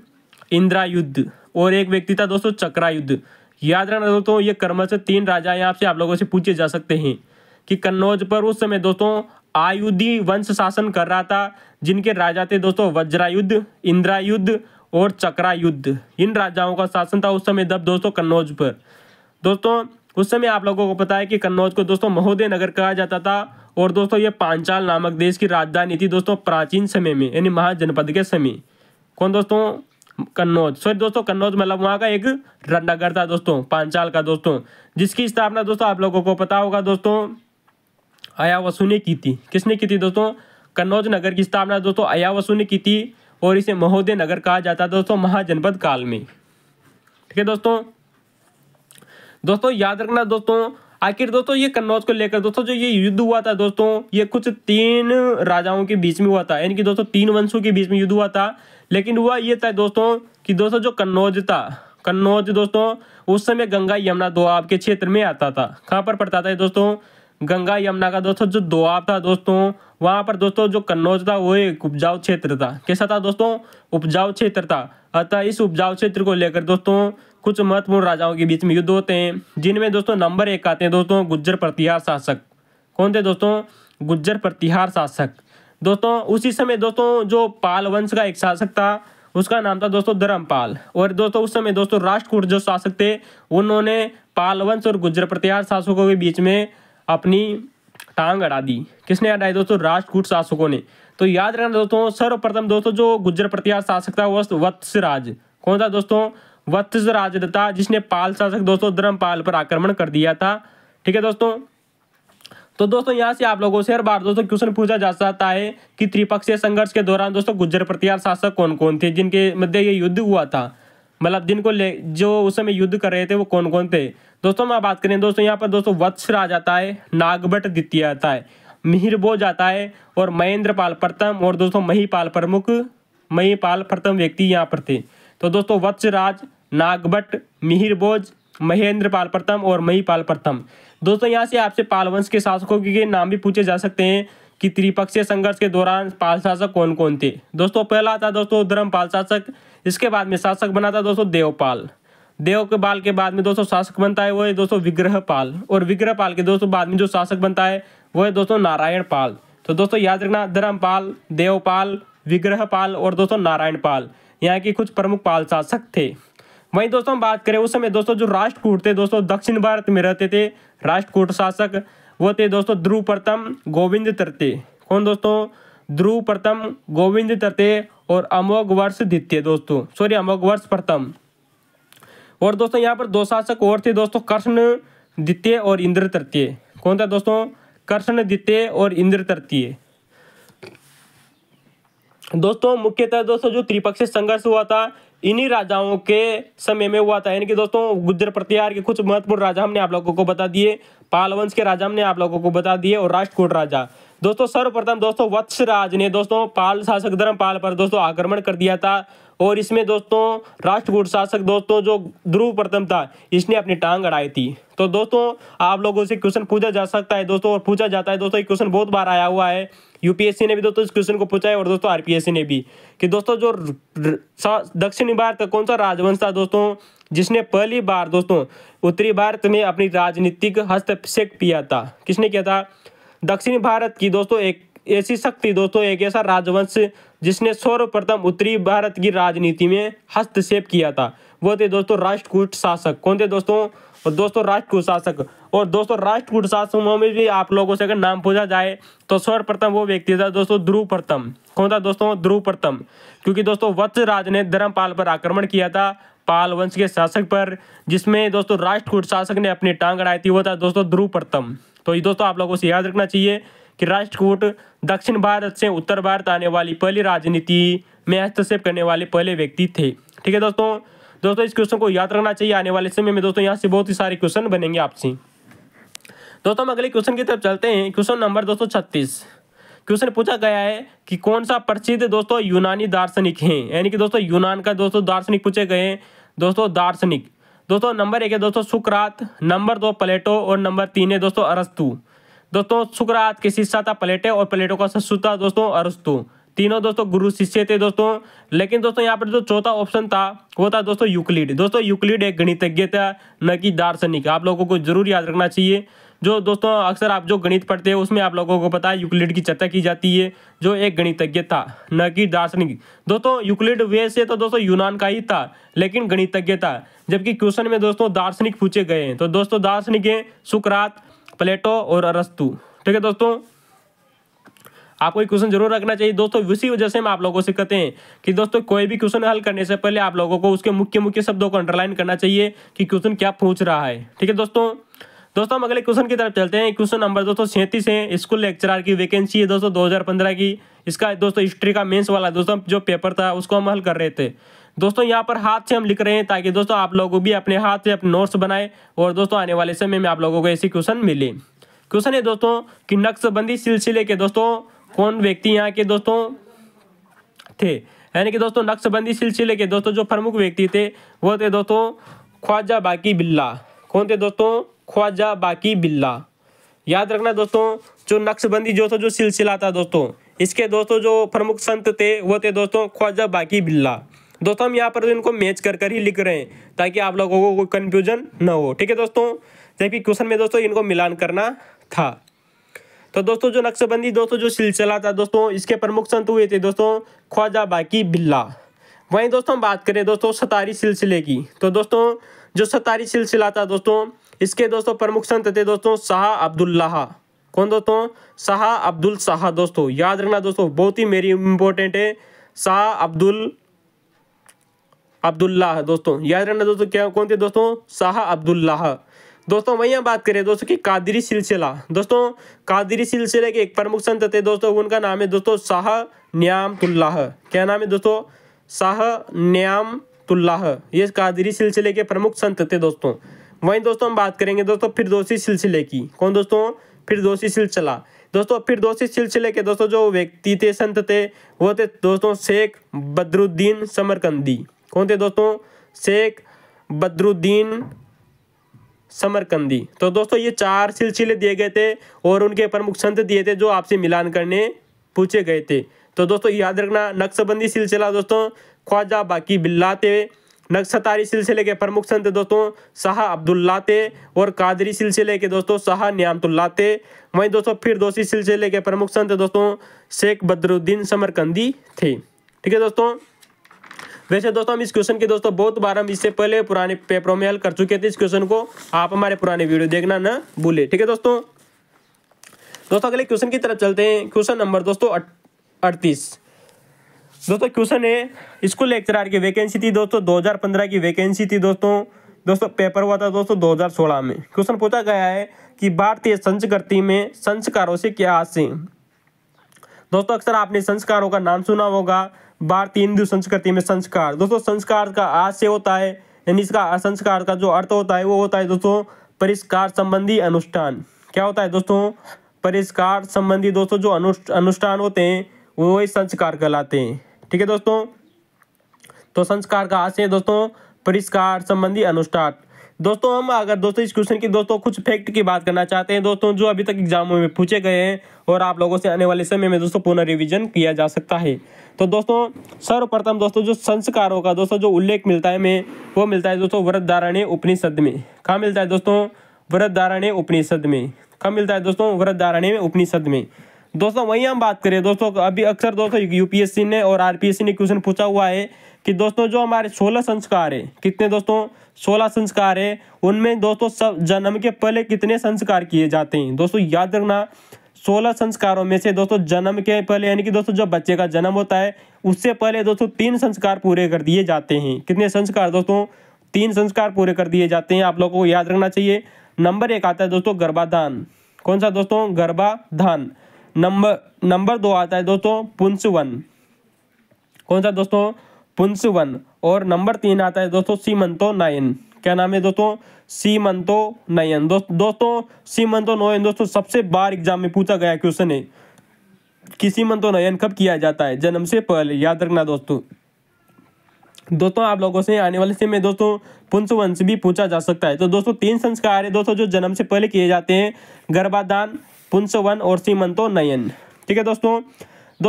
इंद्रायुद्ध और एक व्यक्ति था दोस्तों चक्रायुद्ध। याद रखना दोस्तों ये क्रमशः 3 राजा यहाँ से आप लोगों से पूछे जा सकते हैं कि कन्नौज पर उस समय दोस्तों आयुधि वंश शासन कर रहा था, जिनके राजा थे दोस्तों वज्रायुद्ध, इंद्रायुद्ध और चक्रायुद्ध। इन राजाओं का शासन था उस समय तब दोस्तों कन्नौज पर। दोस्तों उस समय आप लोगों को पता है कि कन्नौज को दोस्तों महोदय नगर कहा जाता था और दोस्तों ये पांचाल नामक देश की राजधानी थी दोस्तों प्राचीन समय में, यानी महाजनपद के समय। कौन दोस्तों? कन्नौज। सॉरी दोस्तों कन्नौज मतलब वहाँ का एक नगर था दोस्तों पांचाल का दोस्तों, जिसकी स्थापना दोस्तों आप लोगों को पता होगा दोस्तों अयावसु ने की थी। किसने की थी दोस्तों? कन्नौज नगर की स्थापना दोस्तों अयावसु ने की थी और इसे महोदय नगर कहा जाता है दोस्तों महाजनपद काल में। ठीक है दोस्तों। दोस्तों याद रखना दोस्तों, आखिर दोस्तों ये कन्नौज को लेकर दोस्तों जो ये युद्ध हुआ था दोस्तों ये कुछ 3 राजाओं के बीच में हुआ था, यानी कि दोस्तों 3 वंशों के बीच में युद्ध हुआ था। लेकिन हुआ ये था दोस्तों कि दोस्तों जो कन्नौज था, कन्नौज दोस्तों उस समय गंगा यमुना दोआब के क्षेत्र में आता था। कहाँ पर पड़ता था दोस्तों? गंगा यमुना का दोस्तों जो दोआब था दोस्तों वहां पर दोस्तों जो कन्नौज था वो एक उपजाऊ क्षेत्र था। कैसा था दोस्तों? उपजाऊ क्षेत्र था। अतः इस उपजाऊ क्षेत्र को लेकर दोस्तों कुछ महत्वपूर्ण राजाओं के बीच में युद्ध होते हैं, जिनमें दोस्तों नंबर 1 आते हैं दोस्तों गुज्जर प्रतिहार शासक। कौन थे दोस्तों? गुज्जर प्रतिहार शासक। दोस्तों उसी समय दोस्तों जो पाल वंश का एक शासक था उसका नाम था दोस्तों धर्मपाल। और दोस्तों उस समय दोस्तों राष्ट्रकूट जो शासक थे उन्होंने पाल वंश और गुज्जर प्रतिहार शासकों के बीच में अपनी टांग अड़ा दी। किसने अड़ाई दोस्तों? राष्ट्रकूट शासकों ने। तो याद रखना दोस्तों सर्वप्रथम दोस्तों जो गुज्जर प्रतिहार शासक था वो वत्सराज। कौन था दोस्तों? वत्सराज था, जिसने पाल शासक दोस्तों धर्मपाल पर आक्रमण कर दिया था। ठीक है दोस्तों। तो दोस्तों यहाँ से आप लोगों से हर बार दोस्तों क्वेश्चन पूछा जा सकता है कि त्रिपक्षीय संघर्ष के दौरान दोस्तों गुज्जर प्रतिहार शासक कौन कौन थे जिनके मध्य ये युद्ध हुआ था, मतलब जिनको जो उस समय युद्ध कर रहे थे वो कौन कौन थे। दोस्तों मैं बात करें दोस्तों यहाँ पर दोस्तों वत्सराज आता है, नागभट्ट द्वितीय आता है, मिहिर भोज आता है और महेंद्रपाल प्रथम और दोस्तों महिपाल प्रमुख, महिपाल प्रथम व्यक्ति यहाँ पर थे। तो दोस्तों वत्सराज, नागभट्ट, मिहिर भोज, महेंद्रपाल प्रथम और महिपाल प्रथम। दोस्तों यहाँ से आपसे पाल वंश के शासकों के नाम भी पूछे जा सकते हैं कि त्रिपक्षीय संघर्ष के दौरान पाल शासक कौन कौन थे। दोस्तों पहला था दोस्तों धर्मपाल शासक, इसके बाद में शासक बना था दोस्तों देवपाल। देवपाल के बाद में दोस्तों शासक बनता है वो है दोस्तों विग्रहपाल, और विग्रहपाल के दोस्तों बाद में जो शासक बनता है वो है दोस्तों नारायणपाल। तो दोस्तों याद रखना धर्मपाल, देवपाल, विग्रहपाल और दोस्तों नारायणपाल यहाँ के कुछ प्रमुख पाल शासक थे। वहीं दोस्तों हम बात करें उस समय दोस्तों जो राष्ट्रकूट थे दोस्तों दक्षिण भारत में रहते थे राष्ट्रकूट शासक, वो थे दोस्तों ध्रुव प्रथम, गोविंद तृतीय। कौन दोस्तों? ध्रुव प्रथम, गोविंद तृतीय और अमोघवर्ष द्वितीय दोस्तों, सॉरी अमोघवर्ष प्रथम। और दोस्तों यहाँ पर 2 शासक और थे दोस्तों कृष्ण द्वितीय और इंद्र तृतीय। कौन था दोस्तों? कृष्ण द्वितीय और इंद्र तृतीय। दोस्तों मुख्यतः दोस्तों जो त्रिपक्षीय संघर्ष हुआ था इन्हीं राजाओं के समय में हुआ था, यानी कि दोस्तों गुज्जर प्रतिहार के कुछ महत्वपूर्ण राजा हमने आप लोगों को बता दिए, पाल वंश के राजा हमने आप लोगों को बता दिए और राष्ट्रकूट राजा। दोस्तों सर्वप्रथम दोस्तों वत्सराज ने दोस्तों पाल शासक धर्मपाल पर दोस्तों आक्रमण कर दिया था और इसमें दोस्तों राष्ट्रकूट शासक दोस्तों जो ध्रुव प्रथम था इसने अपनी टांग अड़ाई थी। तो दोस्तों आप लोगों से क्वेश्चन पूछा जा सकता है दोस्तों, और पूछा जाता है दोस्तों, ये क्वेश्चन बहुत बार आया हुआ है, यूपीएससी ने भी दोस्तों इस क्वेश्चन को पूछा है और दोस्तों आरपीएससी ने भी, कि दोस्तों जो दक्षिणी भारत का कौन सा राजवंश था दोस्तों जिसने पहली बार दोस्तों उत्तरी भारत में अपनी राजनीतिक हस्तक्षेप किया था। किसने किया था? दक्षिणी भारत की दोस्तों एक ऐसी शक्ति दोस्तों, एक ऐसा राजवंश जिसने सर्वप्रथम उत्तरी भारत की राजनीति में हस्तक्षेप किया था वो थे दोस्तों राष्ट्रकूट शासक। कौन थे दोस्तों? और दोस्तों राष्ट्रकूट शासक। और दोस्तों राष्ट्रकूट शासकों में भी आप लोगों से अगर नाम पूछा जाए तो सर्वप्रथम वो व्यक्ति था दोस्तों ध्रुव प्रथम। कौन था दोस्तों? ध्रुव प्रथम। क्योंकि दोस्तों वत्सराज ने धर्मपाल पर आक्रमण किया था, पाल वंश के शासक पर, जिसमें दोस्तों राष्ट्रकूट शासक ने अपनी टांग अड़ाई थी, वो था दोस्तों ध्रुव प्रथम। तो ये दोस्तों आप लोगों से याद रखना चाहिए कि राष्ट्रकूट दक्षिण भारत से उत्तर भारत आने वाली पहली राजनीति में हस्तक्षेप करने वाले पहले व्यक्ति थे। ठीक है दोस्तों इस क्वेश्चन को याद रखना चाहिए। आने वाले समय में दोस्तों यहाँ से बहुत ही सारे क्वेश्चन बनेंगे आपसे। दोस्तों हम अगले क्वेश्चन की तरफ चलते हैं। क्वेश्चन नंबर दोस्तों 36। क्वेश्चन पूछा गया है कि कौन सा प्रसिद्ध दोस्तों यूनानी दार्शनिक है, यानी कि दोस्तों यूनान का दोस्तों दार्शनिक पूछे गए हैं दोस्तों दार्शनिक। दोस्तों नंबर 1 है दोस्तों सुकरात, नंबर 2 प्लेटो और नंबर 3 है दोस्तों अरस्तु। दोस्तों सुकरात के शिष्य था प्लेटो और प्लेटो का शिष्य था दोस्तों अरस्तु। तीनों दोस्तों गुरु शिष्य थे दोस्तों। लेकिन दोस्तों यहाँ पर जो चौथा ऑप्शन था वो था दोस्तों यूक्लिड। दोस्तों यूक्लिड एक गणितज्ञ था, न कि दार्शनिक। आप लोगों को जरूर याद रखना चाहिए। जो दोस्तों अक्सर आप जो गणित पढ़ते हैं उसमें आप लोगों को पता है यूक्लिड की चर्चा की जाती है, जो एक गणितज्ञ था, न कि दार्शनिक। दोस्तों यूक्लिड वैसे तो दोस्तों यूनान का ही था लेकिन गणितज्ञ था, जबकि क्वेश्चन में दोस्तों दार्शनिक पूछे गए हैं। तो दोस्तों दार्शनिक है सुकरात, प्लेटो और अरस्तु। ठीक है दोस्तों, आपको एक क्वेश्चन जरूर रखना चाहिए दोस्तों। इसी वजह से हम आप लोगों से कहते हैं कि दोस्तों कोई भी क्वेश्चन हल करने से पहले आप लोगों को उसके मुख्य मुख्य शब्दों को अंडरलाइन करना चाहिए कि क्वेश्चन क्या पूछ रहा है। ठीक है दोस्तों हम अगले क्वेश्चन की तरफ चलते हैं। क्वेश्चन नंबर दोस्तों 37 है। स्कूल लेक्चरर की वैकेंसी है दोस्तों 2015 की। इसका दोस्तों हिस्ट्री का मेंस वाला दोस्तों जो पेपर था उसको हम हल कर रहे थे। दोस्तों यहाँ पर हाथ से हम लिख रहे हैं ताकि दोस्तों आप लोगों भी अपने हाथ से अपने नोट्स बनाए और दोस्तों आने वाले समय में आप लोगों को ऐसी क्वेश्चन मिले। क्वेश्चन है दोस्तों कि नक्शबंदी सिलसिले के दोस्तों कौन व्यक्ति यहाँ के दोस्तों थे, यानी कि दोस्तों नक्शबंदी सिलसिले के दोस्तों जो प्रमुख व्यक्ति थे वो थे दोस्तों ख्वाजा बाकी बिल्ला। कौन थे दोस्तों? ख्वाजा बाकी बिल्ला। याद रखना दोस्तों, जो नक्शबंदी जो सिलसिला था दोस्तों, इसके दोस्तों जो प्रमुख संत थे वो थे दोस्तों ख्वाजा बाकी बिल्ला। दोस्तों हम यहाँ पर इनको मैच कर ही लिख रहे हैं ताकि आप लोगों को कोई कंफ्यूजन न हो। ठीक है दोस्तों, जबकि क्वेश्चन में दोस्तों इनको मिलान करना था। तो दोस्तों जो नक्शबंदी दोस्तों जो सिलसिला था दोस्तों, इसके प्रमुख संत हुए थे दोस्तों ख्वाजा बाकी बिल्ला। वहीं दोस्तों हम बात करें दोस्तों सतारी सिलसिले की, तो दोस्तों जो सतारी सिलसिला था दोस्तों, इसके दोस्तों प्रमुख संत थे दोस्तों शाह अब्दुल्लाह। कौन दोस्तों? शाह अब्दुल शाह। दोस्तों याद रखना दोस्तों, बहुत ही मेरी इंपॉर्टेंट है, शाह अब्दुल्लाह। दोस्तों याद रखना दोस्तों, क्या कौन थे दोस्तों? शाह अब्दुल्लाह। दोस्तों वहीं हम बात करें दोस्तों कि कादरी सिलसिला। दोस्तों कादरी सिलसिले के एक प्रमुख संत थे दोस्तों, उनका नाम है दोस्तों शाह न्यामतुल्लाह। क्या नाम है दोस्तों? शाह न्यामतुल्लाह। ये कादरी सिलसिले के प्रमुख संत थे दोस्तों। वहीं दोस्तों हम बात करेंगे दोस्तों फिरदौसी सिलसिले की। कौन दोस्तों? फिरदौसी सिलसिला। दोस्तों फिरदौसी सिलसिले के दोस्तों जो व्यक्ति थे, संत थे, वो थे दोस्तों शेख बदरुद्दीन समरकंदी। कौन थे दोस्तों? शेख बदरुद्दीन समरकंदी। तो दोस्तों ये 4 सिलसिले दिए गए थे और उनके प्रमुख संत दिए थे जो आपसे मिलान करने पूछे गए थे। तो दोस्तों याद रखना, नक्शबंदी सिलसिला दोस्तों ख्वाजा बाकी बिल्ला थे, सतारी सिलसिले के प्रमुख संत दोस्तों शाह अब्दुल्ला थे और कादरी सिलसिले के दोस्तों शाह न्यामतुल्लाह थे। वहीं दोस्तों फिरदौसी सिलसिले के प्रमुख संत दोस्तों शेख बदरुद्दीन समरकंदी थे। ठीक है दोस्तों, वैसे दोस्तों हम इस क्वेश्चन की दोस्तों बहुत बार हम इससे पहले पुराने पेपरों में हल कर चुके थे। इस क्वेश्चन को आप हमारे पुराने वीडियो देखना न भूले। ठीक है दोस्तों अगले क्वेश्चन की तरफ चलते हैं। क्वेश्चन नंबर दोस्तों 38। दोस्तों क्वेश्चन है स्कूल लेक्चरर की वैकेंसी थी दोस्तों 2015 की वैकेंसी थी दोस्तों पेपर हुआ था दोस्तों 2016 में। क्वेश्चन पूछा गया है कि भारतीय संस्कृति में संस्कारों से क्या आशय है। दोस्तों अक्सर आपने संस्कारों का नाम सुना होगा। भारतीय हिंदू संस्कृति में संस्कार, दोस्तों संस्कार का आशय होता है, यानी इसका संस्कार का जो अर्थ होता है वो होता है दोस्तों परिष्कार संबंधी अनुष्ठान। क्या होता है दोस्तों? परिष्कार संबंधी दोस्तों जो अनुष्ठान होते हैं वो ही संस्कार कहलाते हैं। ठीक है दोस्तों, तो संस्कार का आशय दोस्तों परिष्कार संबंधी अनुष्ठान। दोस्तों हम अगर दोस्तों इस क्वेश्चन की दोस्तों कुछ फैक्ट की बात करना चाहते हैं दोस्तों, जो अभी तक एग्जामों में पूछे गए हैं और आप लोगों से आने वाले समय में दोस्तों पुनः रिवीजन किया जा सकता है। तो दोस्तों सर्वप्रथम दोस्तों जो संस्कारों का दोस्तों जो उल्लेख मिलता है हमें, वो मिलता है दोस्तों वृहदारण्यक उपनिषद में। कहाँ मिलता है दोस्तों? वृहदारण्यक उपनिषद में। कहाँ मिलता है दोस्तों? वृहदारण्यक उपनिषद में। दोस्तों वहीं हम बात करें दोस्तों, अभी अक्सर दोस्तों यूपीएससी ने और आरपीएससी ने क्वेश्चन पूछा हुआ है कि दोस्तों जो हमारे 16 संस्कार है, कितने दोस्तों 16 संस्कार है, उनमें दोस्तों सब जन्म के पहले कितने संस्कार किए जाते हैं। दोस्तों याद रखना 16 संस्कारों में से दोस्तों जन्म के पहले यानी कि दोस्तों जब बच्चे का जन्म होता है उससे पहले दोस्तों 3 संस्कार पूरे कर दिए जाते हैं। कितने संस्कार दोस्तों? 3 संस्कार पूरे कर दिए जाते हैं, आप लोगों को याद रखना चाहिए। नंबर 1 आता है दोस्तों गर्भाधान। कौन सा दोस्तों? गर्भाधान। नंबर 2 आता है दोस्तों पुंसवन। कौन सा दोस्तों? पुंसवन। और नंबर 3 आता है दोस्तों सीमंतोनयन। क्या नाम है दोस्तों? सीमंतोनयन। दोस्तों सीमंतोनयन दोस्तों सबसे बार एग्जाम में पूछा गया क्वेश्चन है कि सीमंतोनयन कब किया जाता है? जन्म से पहले। याद रखना दोस्तों। आप लोगों से आने वाले समय में दोस्तों पुंसवन से भी पूछा जा सकता है। तो दोस्तों 3 संस्कार है दोस्तों जो जन्म से पहले किए जाते हैं, गर्भाधान, पुंसवन और सीमंतोनयन। ठीक है दोस्तों।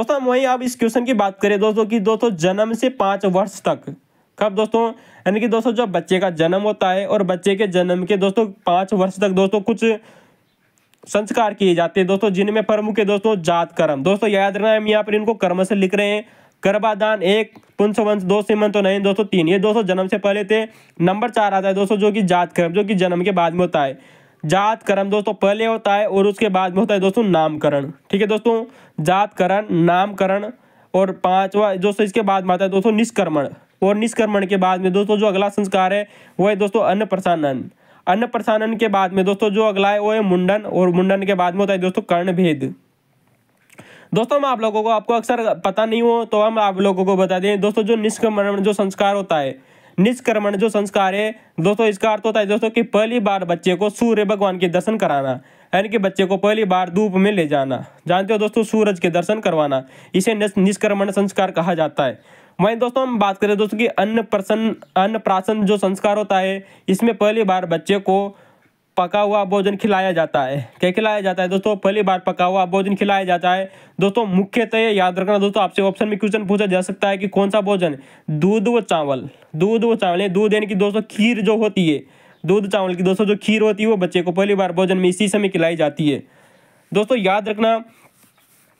हम वहीं अब इस क्वेश्चन की बात करें दोस्तों कि दोस्तों जन्म से 5 वर्ष तक कब दोस्तों, यानी कि दोस्तों जब बच्चे का जन्म होता है और बच्चे के जन्म के दोस्तों 5 वर्ष तक दोस्तों कुछ संस्कार किए जाते हैं दोस्तों, जिनमें प्रमुख है दोस्तों जात कर्म। दोस्तों याद रखना हम यहाँ पर इनको कर्म से लिख रहे हैं। गर्भाधान 1, पुंसवन 2, सीमंतोनयन दोस्तों 3, ये दोस्तों जन्म से पहले थे। नंबर 4 आता है दोस्तों जो कि जात कर्म, जो कि जन्म के बाद में होता है। जात कर्म दोस्तों पहले होता है और उसके बाद में होता है दोस्तों नामकरण। ठीक है दोस्तों, जात करण, नामकरण। और 5वां दोस्तों इसके बाद में आता है दोस्तों निष्कर्मण। और निष्कर्मण के बाद में दोस्तों जो अगला संस्कार है वो है दोस्तों अन्नप्राशन। अन्नप्राशन के बाद में दोस्तों जो अगला है वो है मुंडन। और मुंडन के बाद में होता है दोस्तों कर्णभेद। दोस्तों मैं आप लोगों को, आपको अक्सर पता नहीं हो तो हम आप लोगों को बता दें दोस्तों, जो निष्कर्मण जो संस्कार होता है, निष्कर्मण जो संस्कार है दोस्तों, इसका अर्थ होता है दोस्तों कि पहली बार बच्चे को सूर्य भगवान के दर्शन कराना, यानी कि बच्चे को पहली बार धूप में ले जाना। जानते हो दोस्तों, सूरज के दर्शन करवाना, इसे निष्कर्मण संस्कार कहा जाता है। वहीं दोस्तों हम बात करें दोस्तों कि अन्नप्राशन जो संस्कार होता है, इसमें पहली बार बच्चे को पका हुआ भोजन खिलाया जाता है। क्या खिलाया जाता है दोस्तों? पहली बार पका हुआ भोजन खिलाया जाता है दोस्तों। मुख्यतः याद रखना दोस्तों, आपसे ऑप्शन में क्वेश्चन पूछा जा सकता है कि कौन सा भोजन? दूध व चावल। दूध व चावल, दूध यानी कि दोस्तों खीर जो होती है, दूध चावल की दोस्तों जो खीर होती है वो बच्चे को पहली बार भोजन में इसी समय खिलाई जाती है। दोस्तों याद रखना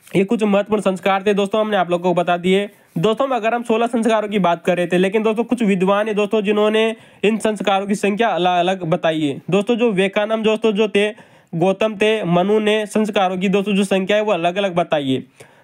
ये कुछ महत्वपूर्ण संस्कार थे दोस्तों, हमने आप लोगों को बता दिए। दोस्तों अगर हम 16 संस्कारों की बात कर रहे थे, लेकिन दोस्तों कुछ विद्वान है दोस्तों जिन्होंने इन संस्कारों की संख्या अलग अलग बताई है दोस्तों। जो विवेकानंद दोस्तों जो थे, गौतम थे, मनु ने संस्कारों की दोस्तों जो संख्या है वो अलग अलग बताई है।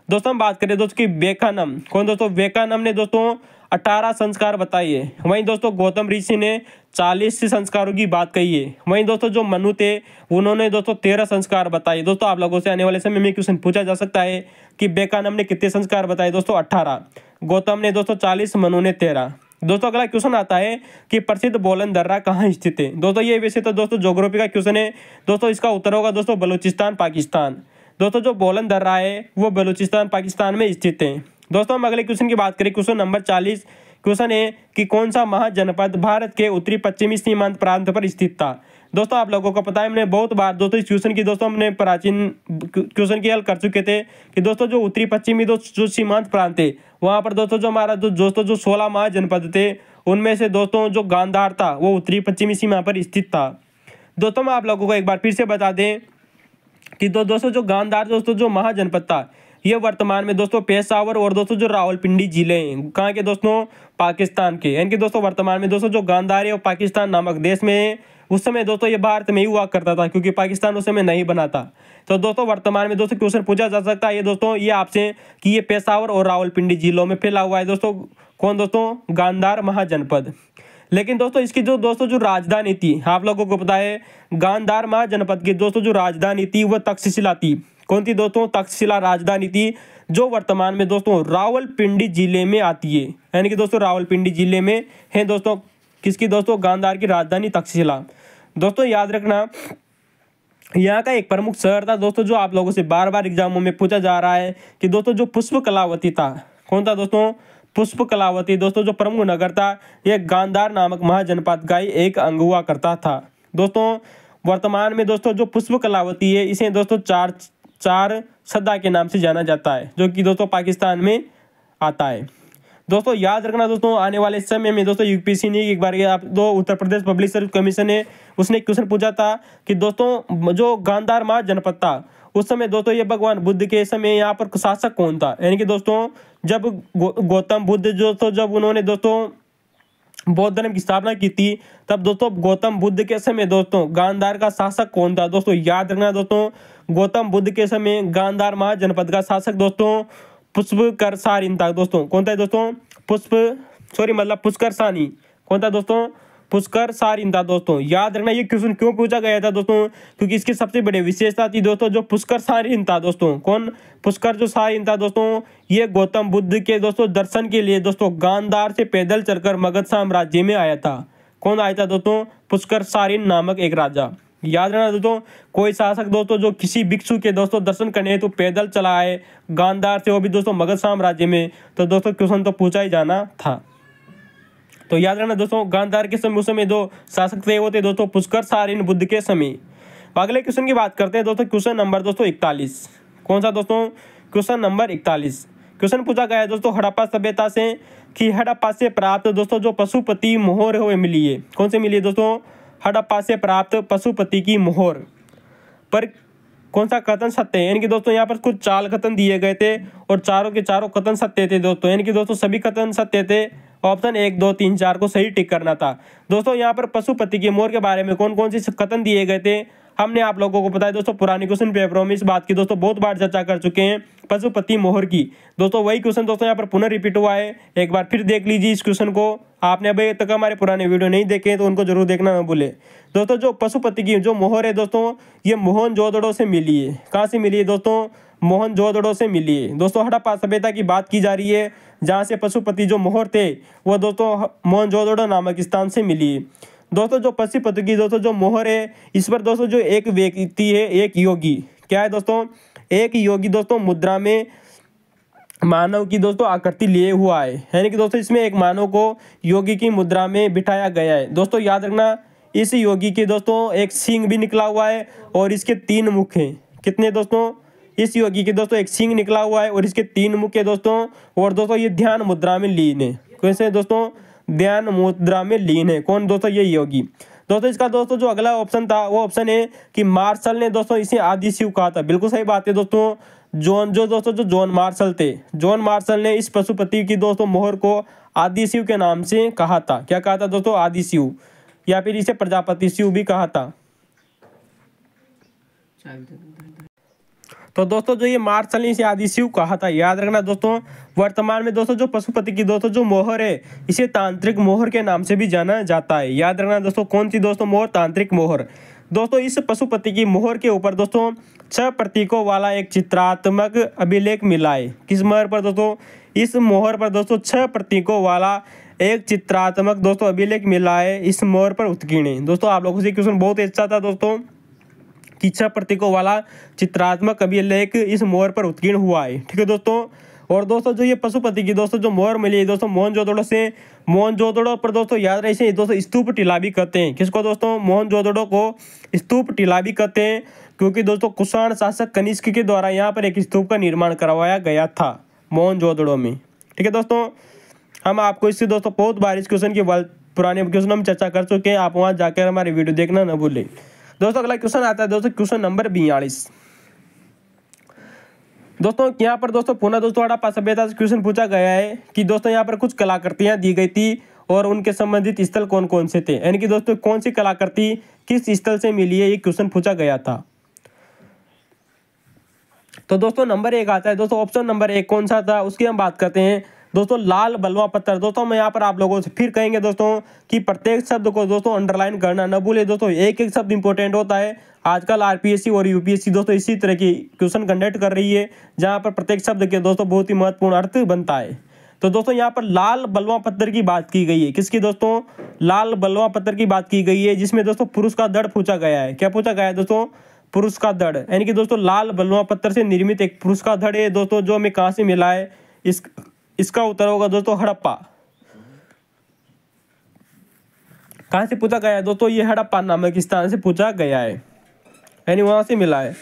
दोस्तों हम बात करें दोस्तों कि विवेकानंद, कौन दोस्तों? विवेकानंद ने दोस्तों 18 संस्कार बताई है। वहीं दोस्तों गौतम ऋषि ने 40 संस्कारों की बात कही है। वहीं दोस्तों जो मनु थे उन्होंने दोस्तों 13 संस्कार बताए। दोस्तों आप लोगों से आने वाले समय में क्वेश्चन पूछा जा सकता है कि विवेकानंद ने कितने संस्कार बताए? दोस्तों 18, गौतम ने दोस्तों 40, मनु ने 13। दोस्तों अगला क्वेश्चन आता है कि प्रसिद्ध बोलन दर्रा कहाँ स्थित है? दोस्तों ये वैसे तो दोस्तों ज्योग्राफी का क्वेश्चन है दोस्तों, इसका उत्तर होगा दोस्तों बलूचिस्तान, पाकिस्तान। दोस्तों जो बोलन दर्रा है वो बलूचिस्तान, पाकिस्तान में स्थित है। दोस्तों हम अगले क्वेश्चन की बात करें, क्वेश्चन नंबर 40। क्वेश्चन है कि कौन सा महाजनपद भारत के उत्तरी पश्चिमी सीमांत प्रांत पर स्थित था? दोस्तों आप लोगों को पता है, हमने बहुत बार दोस्तों इस क्वेश्चन की दोस्तों हमने प्राचीन क्वेश्चन की हल कर चुके थे कि दोस्तों जो उत्तरी पश्चिमी जो सीमांत प्रांत है वहाँ पर दोस्तों जो हमारा दोस्तों जो 16 महाजनपद थे उनमें से दोस्तों जो गांधार था वो उत्तरी पश्चिमी सीमा पर स्थित था। दोस्तों मैं आप लोगों को एक बार फिर से बता दें कि दोस्तों जो गांधार दोस्तों जो महाजनपद था ये वर्तमान में दोस्तों पेशावर और दोस्तों जो रावलपिंडी जिले हैं, कहाँ के दोस्तों? पाकिस्तान के। यानी कि दोस्तों वर्तमान में दोस्तों जो गांधार है वो पाकिस्तान नामक देश में है। उस समय दोस्तों ये भारत में ही हुआ करता था क्योंकि पाकिस्तान उस समय नहीं बना था। तो दोस्तों वर्तमान में दोस्तों क्वेश्चन पूछा जा सकता है ये दोस्तों ये आपसे कि ये पेशावर और रावलपिंडी जिलों में फैला हुआ है दोस्तों। कौन दोस्तों? गांधार महाजनपद। लेकिन दोस्तों इसकी जो दोस्तों जो राजधानी थी, आप लोगों को पता है गांधार महाजनपद की दोस्तों जो राजधानी थी वह तक्षशिला थी। कौन थी दोस्तों? तक्षशिला राजधानी थी, जो वर्तमान में दोस्तों रावलपिंडी जिले में आती है। यानी कि दोस्तों रावलपिंडी जिले में है दोस्तों किसकी? दोस्तों गांधार की राजधानी तक्षशिला। दोस्तों याद रखना यहाँ का एक प्रमुख शहर था दोस्तों जो आप लोगों से बार बार एग्जामों में पूछा जा रहा है कि दोस्तों जो पुष्प कलावती था। कौन था दोस्तों? पुष्प कलावती। दोस्तों जो प्रमुख नगर था यह गांधार नामक महाजनपद का ही एक अंग हुआ करता था। दोस्तों वर्तमान में दोस्तों जो पुष्प कलावती है इसे दोस्तों चार सदा के नाम से जाना जाता है, जो कि दोस्तों पाकिस्तान में आता है। दोस्तों याद रखना दोस्तों आने वाले समय में दोस्तों यूपीएससी ने एक बार आप दो Uttar Pradesh public service commission है उसने क्वेश्चन पूछा था कि दोस्तों जो गांधार महाजनपद था उस समय दोस्तों ये भगवान बुद्ध के समय यहाँ पर शासक कौन था, यानी कि दोस्तों जब गौतम बुद्ध दोस्तों जब उन्होंने दोस्तों बौद्ध धर्म की स्थापना की थी, तब दोस्तों गौतम बुद्ध के समय दोस्तों गांधार का शासक कौन था। दोस्तों याद रखना दोस्तों, गौतम बुद्ध के समय गांधार महाजनपद का शासक दोस्तों पुष्कर सारिन था। दोस्तों कौन था दोस्तों, पुष्कर सानी कौन था दोस्तों, पुष्कर सारिन था। दोस्तों याद रखना, ये क्वेश्चन क्यों पूछा गया था दोस्तों, क्योंकि इसकी सबसे बड़ी विशेषता थी दोस्तों जो पुष्कर सारिन था। दोस्तों कौन, पुष्कर जो सारिन था दोस्तों, ये गौतम बुद्ध के दोस्तों दर्शन के लिए दोस्तों गांधार से पैदल चलकर मगध साम्राज्य में आया था। कौन आया था दोस्तों, पुष्कर सारिन नामक एक राजा। याद रखना दोस्तों, कोई शासक दोस्तों जो किसी भिक्षु के दोस्तों दर्शन करने तो पैदल चला आए गांधार से, वो भी दोस्तों मगध साम्राज्य में, तो दोस्तों क्वेश्चन तो पूछा ही जाना था। तो याद रखना दोस्तों, गांधार के समय उस समय जो शासक थे वो थे दोस्तों पुष्कर सारिन बुद्ध के समय। अगले क्वेश्चन की बात करते हैं दोस्तों, क्वेश्चन नंबर दोस्तों 41। कौन सा दोस्तों, क्वेश्चन नंबर 41। क्वेश्चन पूछा गया है दोस्तों हड़प्पा सभ्यता से कि हड़प्पा से प्राप्त दोस्तों जो पशुपति मोहर हुए मिली है, कौन से मिली है दोस्तों, हड़प्पा से प्राप्त पशुपति की मोहर पर कौन सा कथन सत्य है। यानी कि दोस्तों यहाँ पर कुछ 4 कथन दिए गए थे और चारों के चारों कथन सत्य थे दोस्तों, यानी कि दोस्तों सभी कथन सत्य थे। ऑप्शन 1, 2, 3, 4 को सही टिक करना था। दोस्तों यहाँ पर पशुपति की मोहर के बारे में कौन कौन से कथन दिए गए थे, हमने आप लोगों को बताया दोस्तों पुरानी क्वेश्चन पेपरों में इस बात की दोस्तों बहुत बार चर्चा कर चुके हैं, पशुपति मोहर की। दोस्तों वही क्वेश्चन दोस्तों यहाँ पर पुनः रिपीट हुआ है, एक बार फिर देख लीजिए इस क्वेश्चन को। आपने अभी तक हमारे पुराने वीडियो नहीं देखे तो उनको जरूर देखना न भूले। दोस्तों जो पशुपति की जो मोहर है दोस्तों, ये मोहनजोदड़ो से मिली है। कहाँ से मिली है दोस्तों, मोहनजोदड़ो से मिली है। दोस्तों हड़प्पा सभ्यता की बात की जा रही है, जहाँ से पशुपति जो मोहर थे वो दोस्तों मोहनजोदड़ो नामक स्थान से मिली है। दोस्तों जो पशुपति की दोस्तों जो मोहर है, इस पर दोस्तों जो एक व्यक्ति है, एक योगी, क्या है दोस्तों, एक योगी दोस्तों मुद्रा में मानव की दोस्तों आकृति लिए हुआ है, यानी कि दोस्तों इसमें एक मानव को योगी की मुद्रा में बिठाया गया है। दोस्तों याद रखना, इस योगी के दोस्तों एक सींग भी निकला हुआ है और इसके 3 मुख हैं। कितने दोस्तों, इस योगी के दोस्तों एक सींग निकला हुआ है और इसके 3 मुख है दोस्तों, और दोस्तों ये ध्यान मुद्रा में लीन है। कैसे दोस्तों, ध्यान मुद्रा में लीन है। कौन दोस्तों, ये योगी। दोस्तों इसका दोस्तों जो अगला ऑप्शन था वो ऑप्शन है कि मार्शल ने दोस्तों इसे आदि शिव कहा था। बिल्कुल सही बात है दोस्तों। जॉन मार्शल थे, जॉन मार्शल ने इस पशुपति की दोस्तों मोहर को आदि शिव के नाम से कहा था। क्या कहा था दोस्तों, आदि शिव, या फिर इसे प्रजापति शिव भी कहा था। तो दोस्तों जो ये मार्शल ने इसे आदि शिव कहा था। याद रखना दोस्तों, वर्तमान में दोस्तों जो पशुपति की दोस्तों जो मोहर है, इसे तांत्रिक मोहर के नाम से भी जाना जाता है। याद रखना दोस्तों, कौन सी दोस्तों मोहर, तांत्रिक मोहर। दोस्तों इस पशुपति की मोहर के ऊपर दोस्तों 6 प्रतीकों वाला एक चित्रात्मक अभिलेख मिला है। किस मोहर पर दोस्तों, इस मोहर पर दोस्तों 6 प्रतीकों वाला एक चित्रात्मक दोस्तों अभिलेख मिला है, इस मोहर पर उत्कीर्ण है। दोस्तों आप लोगों से क्वेश्चन बहुत अच्छा था दोस्तों, कि 6 प्रतीकों वाला चित्रात्मक अभिलेख इस मोहर पर उत्कीर्ण हुआ है। ठीक है दोस्तों। और दोस्तों जो ये पशुपति की दोस्तों जो मोहर मिली है दोस्तों मोहनजोदड़ो से, मोहनजोदड़ो पर दोस्तों याद रहे इसे दोस्तों स्तूप टीला भी कहते हैं। किसको दोस्तों, मोहनजोदड़ो को स्तूप टीला भी कहते हैं, क्योंकि दोस्तों कुषाण शासक कनिष्क के द्वारा यहाँ पर एक स्तूप का निर्माण करवाया गया था मोहनजोदड़ो में। ठीक है दोस्तों, हम आपको इससे दोस्तों बहुत बार इस क्वेश्चन की पुराने क्वेश्चन हम चर्चा कर चुके हैं, आप वहाँ जाकर हमारे वीडियो देखना न भूलें। दोस्तों अगला क्वेश्चन आता है दोस्तों क्वेश्चन नंबर 42। दोस्तों यहाँ पर दोस्तों पुनः दोस्तों हड़प्पा सभ्यता से क्वेश्चन पूछा गया है कि दोस्तों यहाँ पर कुछ कलाकृतियाँ दी गई थी और उनके संबंधित स्थल कौन कौन से थे, यानी कि दोस्तों कौन सी कलाकृति किस स्थल से मिली है, ये क्वेश्चन पूछा गया था। तो दोस्तों नंबर 1 आता है दोस्तों, ऑप्शन नंबर 1 कौन सा था उसकी हम बात करते हैं दोस्तों, लाल बलुआ पत्थर। दोस्तों मैं यहाँ पर आप लोगों से फिर कहेंगे दोस्तों कि प्रत्येक शब्द को दोस्तों अंडरलाइन करना न भूले दोस्तों, एक एक शब्द इंपॉर्टेंट होता है। आजकल आरपीएससी और यूपीएससी दोस्तों इसी तरह की क्वेश्चन कंडक्ट कर रही है, जहाँ पर प्रत्येक शब्द के दोस्तों बहुत ही महत्वपूर्ण अर्थ बनता है। तो दोस्तों यहाँ पर लाल बलुआ पत्थर की बात की गई है। किसकी दोस्तों, लाल बलुआ पत्थर की बात की गई है, जिसमें दोस्तों पुरुष का धड़ पूछा गया है। क्या पूछा गया है दोस्तों, पुरुष का धड़, यानी कि दोस्तों लाल बलुआ पत्थर से निर्मित एक पुरुष का धड़ है दोस्तों, जो हमें कहाँ से मिला है, इसका उत्तर होगा दोस्तों हड़प्पा। कहां से पूछा गया है दोस्तों, ये हड़प्पा नामक स्थान से पूछा गया है, यानी वहां से मिला है।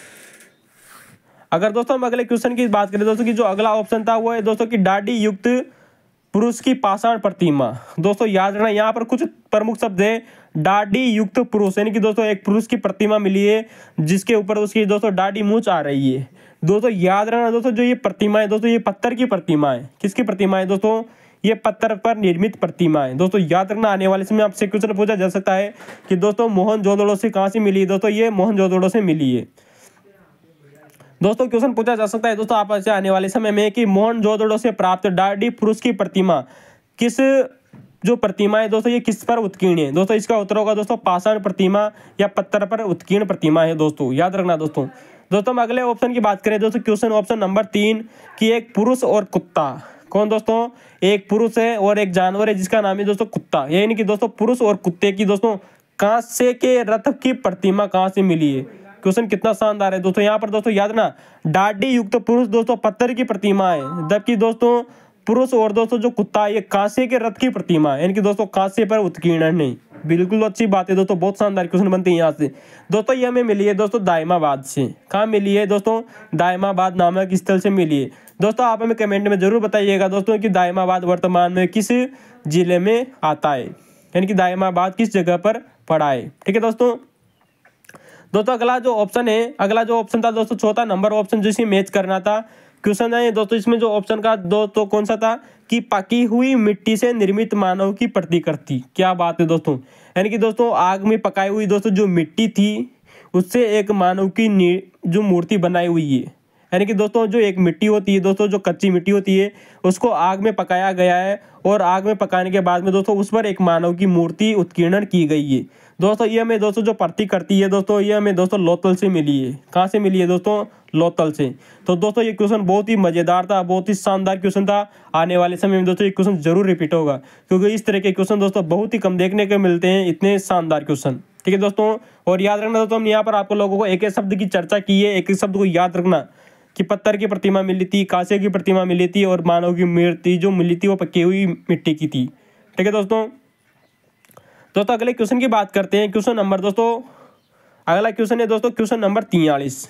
अगर दोस्तों हम अगले क्वेश्चन की बात करें दोस्तों, कि जो अगला ऑप्शन था वो है दोस्तों कि दाढ़ी युक्त पुरुष की पाषाण प्रतिमा। दोस्तों याद रखना यहाँ पर कुछ प्रमुख शब्द है। दाढ़ी युक्त पुरुष, यानी कि दोस्तों एक पुरुष की प्रतिमा मिली है जिसके ऊपर उसकी दोस्तों दाढ़ी मूंछ आ रही है। दोस्तों याद रखना दोस्तों, जो ये प्रतिमा है दोस्तों, ये पत्थर की प्रतिमा है। किसकी प्रतिमा है दोस्तों? ये पत्थर पर निर्मित प्रतिमा है। दोस्तों याद रखना, आने वाले समय आपसे क्वेश्चन पूछा जा सकता है कि दोस्तों मोहनजोदड़ो से कहाँ से मिली है? दोस्तों ये मोहनजोदड़ो से मिली है। दोस्तों क्वेश्चन पूछा जा सकता है दोस्तों आपसे आने वाले समय में कि मोहनजोदड़ो से प्राप्त दाढ़ी पुरुष की प्रतिमा किस जो प्रतिमा है दोस्तों, ये किस पर उत्कीर्ण है? दोस्तों इसका उत्तर होगा दोस्तों पाषाण प्रतिमा या पत्थर पर उत्कीर्ण प्रतिमा है। दोस्तों याद रखना दोस्तों। दोस्तों हम अगले ऑप्शन की बात करें दोस्तों, क्वेश्चन ऑप्शन नंबर 3 कि एक पुरुष और कुत्ता। कौन दोस्तों? एक पुरुष है और एक जानवर है जिसका नाम है दोस्तों कुत्ता। यानी कि दोस्तों पुरुष और कुत्ते की दोस्तों कांसे के रथ की प्रतिमा कहाँ से मिली है? क्वेश्चन कितना शानदार है दोस्तों। यहाँ पर दोस्तों याद रखना, दाढ़ी युक्त पुरुष दोस्तों पत्थर की प्रतिमा है, जबकि दोस्तों पुरुष और दोस्तों जो कुत्ता है ये कांसे के रथ की प्रतिमा है, यानी कि दोस्तों कांसे पर उत्कीर्ण नहीं। बिल्कुल अच्छी बात है दोस्तों, बहुत शानदार क्वेश्चन बनते हैं यहाँ से। दोस्तों ये हमें मिली है दोस्तों दायमाबाद से। कहाँ मिली है दोस्तों? दायमाबाद नामक स्थल से मिली है। दोस्तों आप हमें कमेंट में जरूर बताइएगा दोस्तों कि दायमाबाद वर्तमान में किस जिले में आता है, यानी कि दायमाबाद किस जगह पर पड़ा है। ठीक है दोस्तों। दोस्तों अगला जो ऑप्शन था दोस्तों, चौथा नंबर ऑप्शन जिसे मैच करना था क्वेश्चन है दोस्तों, इसमें जो ऑप्शन का दोस्तों कौन सा था कि पकी हुई मिट्टी से निर्मित मानव की प्रतिकृति। क्या बात है दोस्तों, यानी कि दोस्तों आग में पकाई हुई दोस्तों जो मिट्टी थी उससे एक मानव की जो मूर्ति बनाई हुई है। यानी कि दोस्तों जो एक मिट्टी होती है दोस्तों, जो कच्ची मिट्टी होती है उसको आग में पकाया गया है और आग में पकाने के बाद में दोस्तों उस पर एक मानव की मूर्ति उत्कीर्णन की गई है। दोस्तों ये हमें दोस्तों जो प्रतिकृति है दोस्तों, ये हमें दोस्तों लोथल से मिली है। कहाँ से मिली है दोस्तों? लोथल से। तो दोस्तों ये क्वेश्चन बहुत ही मजेदार था, बहुत ही शानदार क्वेश्चन था। आने वाले समय में दोस्तों ये क्वेश्चन जरूर रिपीट होगा, क्योंकि इस तरह के क्वेश्चन दोस्तों बहुत ही कम देखने को मिलते हैं, इतने शानदार क्वेश्चन। ठीक है दोस्तों। और याद रखना दोस्तों, हम यहाँ पर आपको लोगों को एक एक शब्द की चर्चा की है, एक एक शब्द को याद रखना कि पत्थर की प्रतिमा मिली थी, कांसे की प्रतिमा मिली थी और मानव की मूर्ति जो मिली थी वो पकी हुई मिट्टी की थी। ठीक है दोस्तों। अगले क्वेश्चन की बात करते हैं। क्वेश्चन नंबर दोस्तों, अगला क्वेश्चन है दोस्तों क्वेश्चन नंबर 43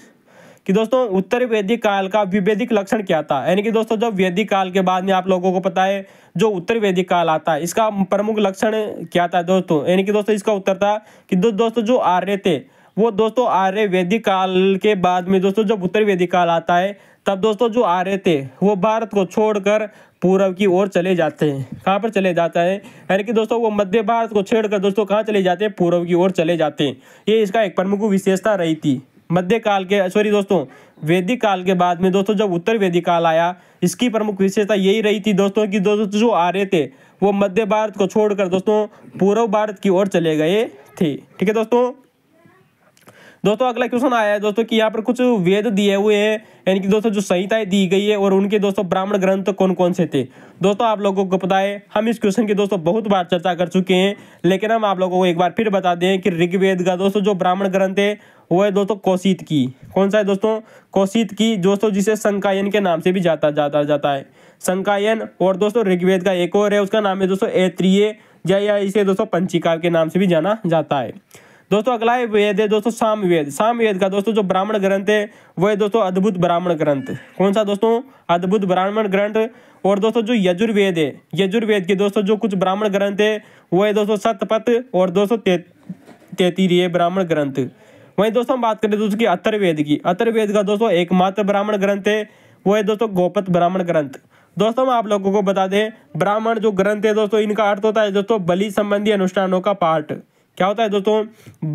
कि दोस्तों उत्तर वैदिक काल का विभेदिक लक्षण क्या था? यानी कि दोस्तों जब वैदिक काल के बाद में आप लोगों को पता है जो उत्तर वैदिक काल आता है इसका प्रमुख लक्षण क्या था दोस्तों? यानी कि दोस्तों इसका उत्तर था कि दोस्तों जो आर्य थे वो दोस्तों आर्य वैदिक काल के बाद में दोस्तों जब उत्तर वैदिक काल आता है तब दोस्तों जो आर्य थे वो भारत को छोड़कर पूर्व की ओर चले जाते हैं। कहाँ पर चले जाता है? यानी कि दोस्तों वो मध्य भारत को छेड़कर दोस्तों कहाँ चले जाते हैं? पूर्व की ओर चले जाते हैं। ये इसका एक प्रमुख विशेषता रही थी। दोस्तों वैदिक काल के बाद में दोस्तों जब उत्तर वैदिक काल आया इसकी प्रमुख विशेषता यही रही थी दोस्तों कि दोस्तों जो आर्य थे वो मध्य भारत को छोड़कर दोस्तों पूर्व भारत की ओर चले गए थे। ठीक है दोस्तों अगला क्वेश्चन आया है दोस्तों कि यहाँ पर कुछ वेद दिए हुए हैं, यानी कि दोस्तों जो संहिताएं दी गई है और उनके दोस्तों ब्राह्मण ग्रंथ कौन कौन से थे। दोस्तों आप लोगों को पता है हम इस क्वेश्चन की दोस्तों बहुत बार चर्चा कर चुके हैं, लेकिन हम आप लोगों को एक बार फिर बता दें कि ऋग्वेद का दोस्तों जो ब्राह्मण ग्रंथ है वो है दोस्तों कौशिक की। कौन सा है दोस्तों? कौशिक की दोस्तों, जिसे संकायन के नाम से भी जाता है संकायन। और दोस्तों ऋग्वेद का एक और है, उसका नाम है दोस्तों ऐत्रेय, या इसे दोस्तों पंचिका के नाम से भी जाना जाता है। दोस्तों अगला वेद है दोस्तों सामवेद। सामवेद का दोस्तों जो ब्राह्मण ग्रंथ है वो है दोस्तों अद्भुत ब्राह्मण ग्रंथ। कौन सा दोस्तों? अद्भुत ब्राह्मण ग्रंथ। और दोस्तों जो यजुर्वेद है, यजुर्वेद के दोस्तों जो कुछ ब्राह्मण ग्रंथ है वो है दोस्तों शतपथ और दोस्तों तैत्तिरीय ब्राह्मण ग्रंथ। वहीं दोस्तों हम बात करें दोस्तों की अथर्ववेद की। अथर्ववेद का दोस्तों एकमात्र ब्राह्मण ग्रंथ है वो है दोस्तों गोपत ब्राह्मण ग्रंथ। दोस्तों हम आप लोगों को बता दें ब्राह्मण जो ग्रंथ है दोस्तों इनका अर्थ होता है दोस्तों बलि संबंधी अनुष्ठानों का पाठ। क्या होता है दोस्तों?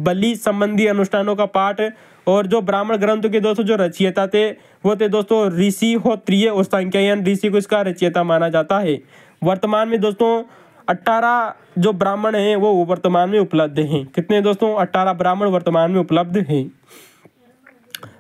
बलि संबंधी अनुष्ठानों का पाठ। और जो ब्राह्मण ग्रंथों के दोस्तों जो रचयिता थे वो थे दोस्तों ऋषि होत्रिय और सांख्यायन ऋषि को इसका रचयिता माना जाता है। वर्तमान में दोस्तों 18 जो ब्राह्मण हैं वो वर्तमान में उपलब्ध हैं। कितने दोस्तों? 18 ब्राह्मण वर्तमान में उपलब्ध हैं।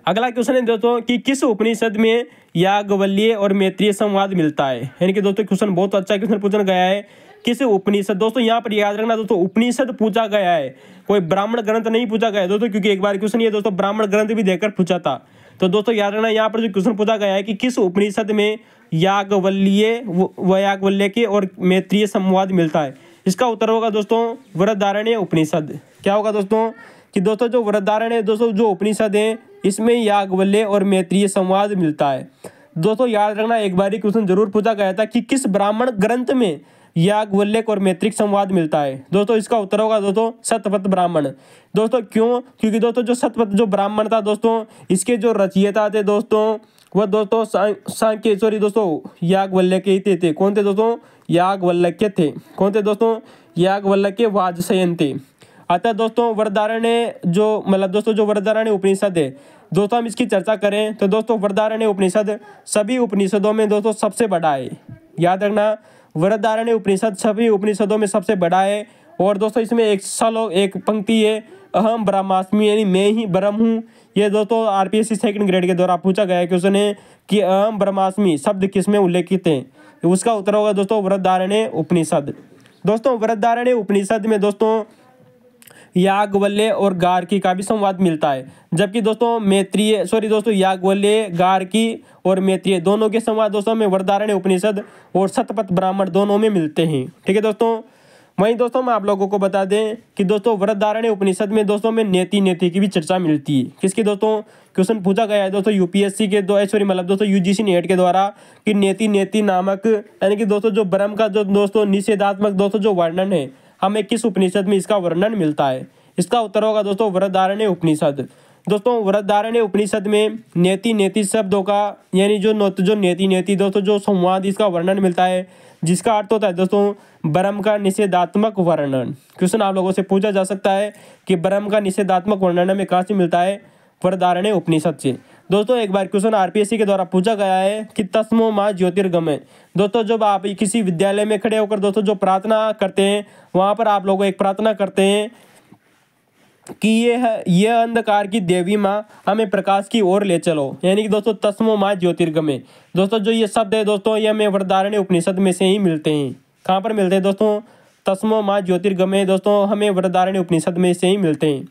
अगला क्वेश्चन है दोस्तों कि किस उपनिषद में याज्ञवल्क्य और मैत्रेय संवाद मिलता है? यानी कि दोस्तों क्वेश्चन बहुत अच्छा क्वेश्चन पूछा गया है। किस उपनिषद? दोस्तों यहाँ पर याद रखना दोस्तों उपनिषद पूछा गया है, कोई ब्राह्मण ग्रंथ नहीं पूछा गया है दोस्तों, क्योंकि एक बार क्वेश्चन ये दोस्तों ब्राह्मण ग्रंथ भी देकर पूछा था। तो दोस्तों याद रखना यहाँ पर जो क्वेश्चन पूछा गया है कि किस उपनिषद में याज्ञवल्क्य और मैत्रेय संवाद मिलता है, इसका उत्तर होगा दोस्तों बृहदारण्यक उपनिषद। क्या होगा दोस्तों? कि दोस्तों जो बृहदारण्यक दोस्तों जो उपनिषद है इसमें याज्ञवल्क्य और मैत्रेय संवाद मिलता है। दोस्तों याद रखना, एक बार क्वेश्चन जरूर पूछा गया था कि किस ब्राह्मण ग्रंथ में याज्ञवल्क्य और मैत्रिक संवाद मिलता है। दोस्तों इसका उत्तर होगा दोस्तों शतपथ ब्राह्मण। दोस्तों क्यों? क्योंकि दोस्तों जो शतपथ जो ब्राह्मण था दोस्तों, इसके जो रचयिता थे दोस्तों वह दोस्तों सांख्य सॉरी दोस्तों याज्ञवल्क्य ही थे। कौन थे दोस्तों? याज्ञवल्क्य थे। कौन थे दोस्तों? याज्ञवल्क्य वाजसेन थे। अतः दोस्तों वृहदारण्य जो मतलब दोस्तों जो वृहदारण्य उपनिषद है दोस्तों, हम इसकी चर्चा करें तो दोस्तों वृहदारण्य उपनिषद सभी उपनिषदों में दोस्तों सबसे बड़ा है। याद रखना, वृहदारण्य उपनिषद सभी उपनिषदों में सबसे बड़ा है। और दोस्तों इसमें एक श्लोक एक पंक्ति है, अहम ब्रह्मास्मि, यानी मैं ही ब्रह्म हूँ। ये दोस्तों आरपीएससी सेकंड ग्रेड के द्वारा पूछा गया है क्वेश्चन है कि अहम ब्रह्मास्मि शब्द किसमें उल्लेखित है। उसका उत्तर होगा दोस्तों वृहदारण्य उपनिषद। दोस्तों वृहदारण्य उपनिषद में दोस्तों याज्ञवल्क्य और गार्गी का भी संवाद मिलता है, जबकि दोस्तों याज्ञवल्क्य, गार्गी और मैत्रेय दोनों के संवाद दोस्तों में वृहदारण्य उपनिषद और शतपथ ब्राह्मण दोनों में मिलते हैं। ठीक है दोस्तों। वहीं दोस्तों मैं आप लोगों को बता दें कि दोस्तों वृहदारण्य उपनिषद में दोस्तों में नेति की भी चर्चा मिलती है। किसकी दोस्तों? क्वेश्चन पूछा गया है दोस्तों यूपीएससी के दोस्तों यूजीसी नेट के द्वारा कि नेति नामक यानी कि दोस्तों जो ब्रह्म का जो दोस्तों निषेधात्मक दोस्तों जो वर्णन है, हमें किस उपनिषद में इसका वर्णन मिलता है। इसका उत्तर होगा दोस्तों वृहदारण्य उपनिषद। दोस्तों वृहदारण्य उपनिषद में नेति शब्दों का यानी जो नेति दोस्तों जो संवाद इसका वर्णन मिलता है, जिसका अर्थ होता है दोस्तों ब्रह्म का निषेधात्मक वर्णन। क्वेश्चन आप लोगों से पूछा जा सकता है कि ब्रह्म का निषेधात्मक वर्णन हमें कहाँ से मिलता है? वृहदारण्य उपनिषद से। दोस्तों एक बार क्वेश्चन आरपीएससी के द्वारा पूछा गया है कि तस्मो मां ज्योतिर्गमय। दोस्तों जब आप किसी विद्यालय में खड़े होकर दोस्तों जो प्रार्थना करते हैं, वहां पर आप लोग एक प्रार्थना करते हैं कि ये अंधकार की देवी माँ हमें प्रकाश की ओर ले चलो, यानी कि दोस्तों तस्मो मां ज्योतिर्गमय। दोस्तों जो ये शब्द है दोस्तों ये हमें वृहदारण्य उपनिषद में से ही मिलते हैं। कहाँ पर मिलते हैं दोस्तों? तस्मो मां ज्योतिर्गमय दोस्तों हमें वृहदारण्य उपनिषद में से ही मिलते हैं।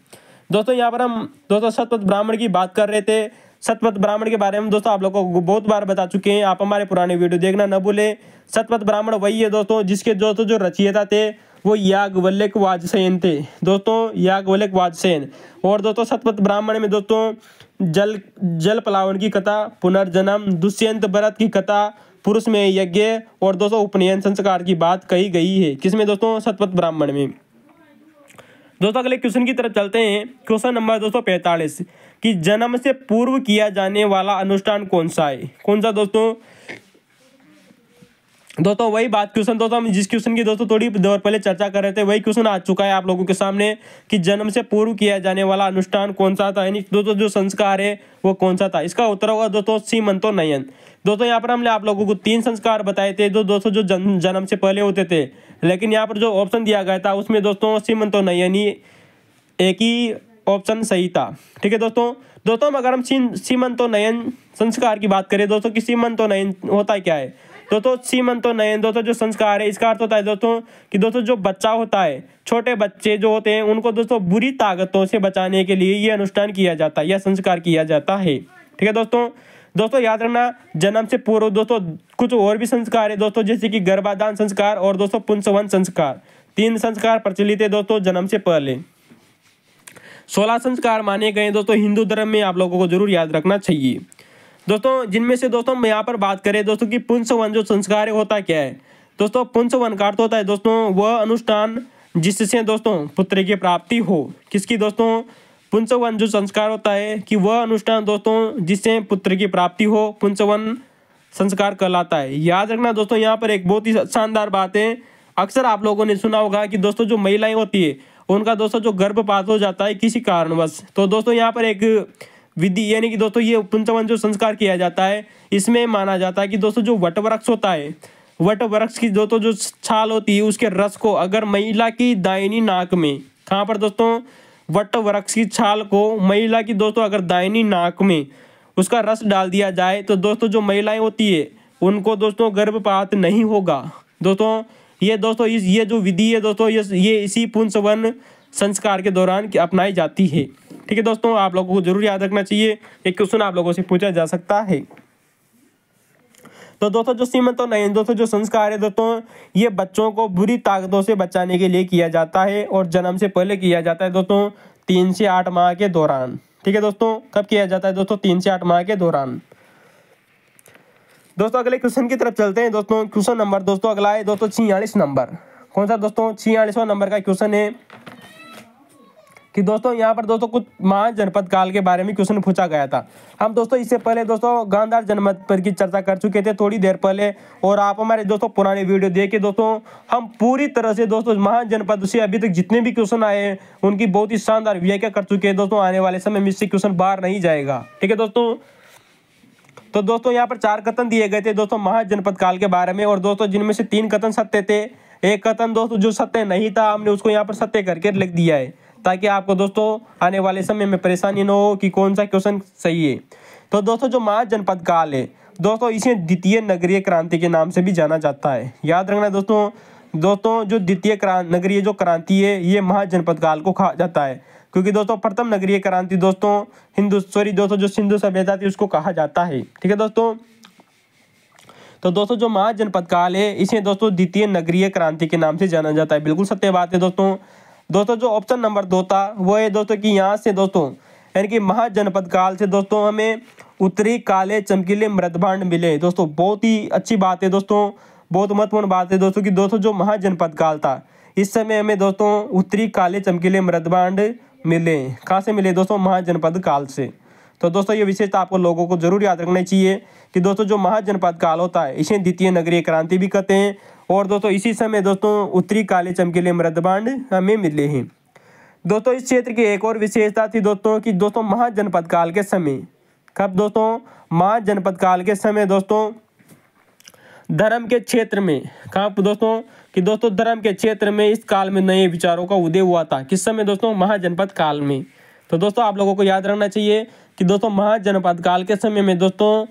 दोस्तों यहाँ पर हम दोस्तों शतपथ ब्राह्मण की बात कर रहे थे। शतपथ ब्राह्मण के बारे में दोस्तों आप लोगों को बहुत बार बता चुके हैं, आप हमारे पुराने वीडियो देखना न भूलें। शतपथ ब्राह्मण वही है दोस्तों जिसके दोस्तों जो रचयिता थे वो याज्ञवल्क्य वाजसेन थे। दोस्तों याज्ञवल्क्य वाजसेन। और दोस्तों शतपथ ब्राह्मण में दोस्तों जल प्लावन की कथा, पुनर्जन्म, दुष्यंत व्रत की कथा, पुरुष में यज्ञ और दोस्तों उपनयन संस्कार की बात कही गई है। किसमें दोस्तों? शतपथ ब्राह्मण में। दोस्तों अगले क्वेश्चन की तरफ चलते हैं। क्वेश्चन नंबर 245 कि जन्म से पूर्व किया जाने वाला अनुष्ठान कौन सा है? कौन सा दोस्तों? दोस्तों वही बात क्वेश्चन दोस्तों हम जिस क्वेश्चन की दोस्तों थोड़ी देर पहले चर्चा कर रहे थे, वही क्वेश्चन आ चुका है आप लोगों के सामने कि जन्म से पूर्व किया जाने वाला अनुष्ठान कौन सा था, यानी दोस्तों जो संस्कार है वो कौन सा था। इसका उत्तर होगा दोस्तों सीमंतोन्नयन। दोस्तों यहाँ पर हमने आप लोगों को 3 संस्कार बताए थे जो दोस्तों जो जन्म से पहले होते थे, लेकिन यहाँ पर जो ऑप्शन दिया गया था उसमें दोस्तों सीमंतोन्नयन ही एक ही ऑप्शन सही था। ठीक है दोस्तों अगर हम सीमंतोन्नयन संस्कार की बात करें दोस्तों कि सीमंतोन्नयन होता क्या है, दोस्तों सीमंतोन्नयन दोस्तों जो संस्कार है इसका अर्थ होता है दोस्तों कि दोस्तों जो बच्चा होता है, छोटे बच्चे जो होते हैं उनको दोस्तों बुरी ताकतों से बचाने के लिए ये अनुष्ठान किया जाता है, यह संस्कार किया जाता है। ठीक है दोस्तों याद रखना जन्म से पूर्व दोस्तों कुछ और भी संस्कार है दोस्तों, जैसे कि गर्भाधान संस्कार और दोस्तों पुंसवन संस्कार। 3 संस्कार प्रचलित है दोस्तों जन्म से पहले। 16 संस्कार माने गए दोस्तों हिंदू धर्म में, आप लोगों को जरूर याद रखना चाहिए दोस्तों। जिनमें से दोस्तों हम यहाँ पर बात करें दोस्तों कि पुंसवन जो संस्कार होता क्या है दोस्तों? पुंसवन का अर्थ होता है दोस्तों वह अनुष्ठान जिससे दोस्तों पुत्र की प्राप्ति हो। किसकी दोस्तों? पुंसवन जो संस्कार होता है कि वह अनुष्ठान दोस्तों जिससे पुत्र की प्राप्ति हो, पुंसवन संस्कार कहलाता है। याद रखना दोस्तों यहाँ पर एक बहुत ही शानदार बात है, अक्सर आप लोगों ने सुना होगा कि दोस्तों जो महिलाएं होती है उनका दोस्तों जो गर्भपात हो जाता है किसी कारणवश, तो दोस्तों यहाँ पर एक विधि यानी कि दोस्तों ये पुंसवन जो संस्कार किया जाता है इसमें माना जाता है कि दोस्तों जो वट वृक्ष होता है, वट वृक्ष की दोस्तों जो छाल होती है उसके रस को अगर महिला की दाहिनी नाक में, कहाँ पर दोस्तों? वट वृक्ष की छाल को महिला की दोस्तों अगर दाहिनी नाक में उसका रस डाल दिया जाए तो दोस्तों जो महिलाएं होती है उनको दोस्तों गर्भपात नहीं होगा। दोस्तों ये जो विधि है दोस्तों ये इसी पुंसवन संस्कार के दौरान अपनाई जाती है। ठीक है दोस्तों, आप लोगों को जरूर याद रखना चाहिए, एक क्वेश्चन आप लोगों से पूछा जा सकता है। तो दोस्तों जो सीमंतोन्नयन दोस्तों जो संस्कार है दोस्तों ये बच्चों को बुरी ताकतों से बचाने के लिए किया जाता है और जन्म से पहले किया जाता है दोस्तों 3 से 8 माह के दौरान। ठीक है दोस्तों, कब किया जाता है दोस्तों? 3 से 8 माह के दौरान। दोस्तों अगले क्वेश्चन की तरफ चलते हैं। दोस्तों क्वेश्चन नंबर दोस्तों अगला है दोस्तों 46 नंबर। कौन सा दोस्तों? 46वां नंबर का क्वेश्चन है कि दोस्तों यहाँ पर दोस्तों कुछ महान जनपद काल के बारे में क्वेश्चन पूछा गया था। हम दोस्तों इससे पहले दोस्तों गांधार जनपद पर की चर्चा कर चुके थे थोड़ी देर पहले, और आप हमारे दोस्तों पुराने वीडियो देखे दोस्तों हम पूरी तरह से दोस्तों महान जनपद से अभी तक जितने भी क्वेश्चन आए हैं उनकी बहुत ही शानदार व्याख्या कर चुके हैं दोस्तों। आने वाले समय में इससे क्वेश्चन बाहर नहीं जाएगा, ठीक है दोस्तों। तो दोस्तों यहाँ पर 4 कथन दिए गए थे दोस्तों महान जनपद काल के बारे में, और दोस्तों जिनमें से 3 कथन सत्य थे, एक कथन दोस्तों जो सत्य नहीं था हमने उसको यहाँ पर सत्य करके लिख दिया है, ताकि आपको दोस्तों आने वाले समय में परेशानी न हो कि कौन सा क्वेश्चन सही है। तो दोस्तों जो महान जनपद काल है दोस्तों इसे द्वितीय नगरीय क्रांति के नाम से भी जाना जाता है। याद रखना दोस्तों जो द्वितीय नगरीय जो क्रांति है ये महान जनपद काल को कहा जाता है, क्योंकि दोस्तों प्रथम नगरीय क्रांति दोस्तों दोस्तों जो सिंधु सभ्यता थी उसको कहा जाता है, ठीक है दोस्तों। तो दोस्तों जो महान जनपद काल है इसे दोस्तों द्वितीय नगरीय क्रांति के नाम से जाना जाता है। बिल्कुल सत्य बात है दोस्तों जो ऑप्शन नंबर 2 था वो है दोस्तों कि यहाँ से दोस्तों यानी कि महान जनपद काल से दोस्तों हमें उत्तरी काले चमकीले मृदभांड मिले। दोस्तों बहुत ही अच्छी बात है दोस्तों, बहुत महत्वपूर्ण बात है दोस्तों कि दोस्तों जो महान जनपद काल था इस समय हमें दोस्तों उत्तरी काले चमकीले मृदभांड मिले। कहाँ से मिले दोस्तों? महान जनपद काल से। तो दोस्तों ये विशेषता आपको लोगों को जरूर याद रखना चाहिए कि दोस्तों जो महान जनपद काल होता है इसे द्वितीय नगरीय क्रांति भी कहते हैं, और दोस्तों इसी समय दोस्तों उत्तरी काले चमकीले मृदभांड हमें मिले हैं। दोस्तों इस क्षेत्र की एक और विशेषता थी दोस्तों कि दोस्तों महान जनपद काल के समय, कब दोस्तों? महान जनपद काल के समय दोस्तों धर्म के क्षेत्र में, कहाँ दोस्तों? कि दोस्तों धर्म के क्षेत्र में इस काल में नए विचारों का उदय हुआ था। किस समय दोस्तों? महान जनपद काल में। तो दोस्तों आप लोगों को याद रखना चाहिए कि दोस्तों महान जनपद काल के समय में दोस्तों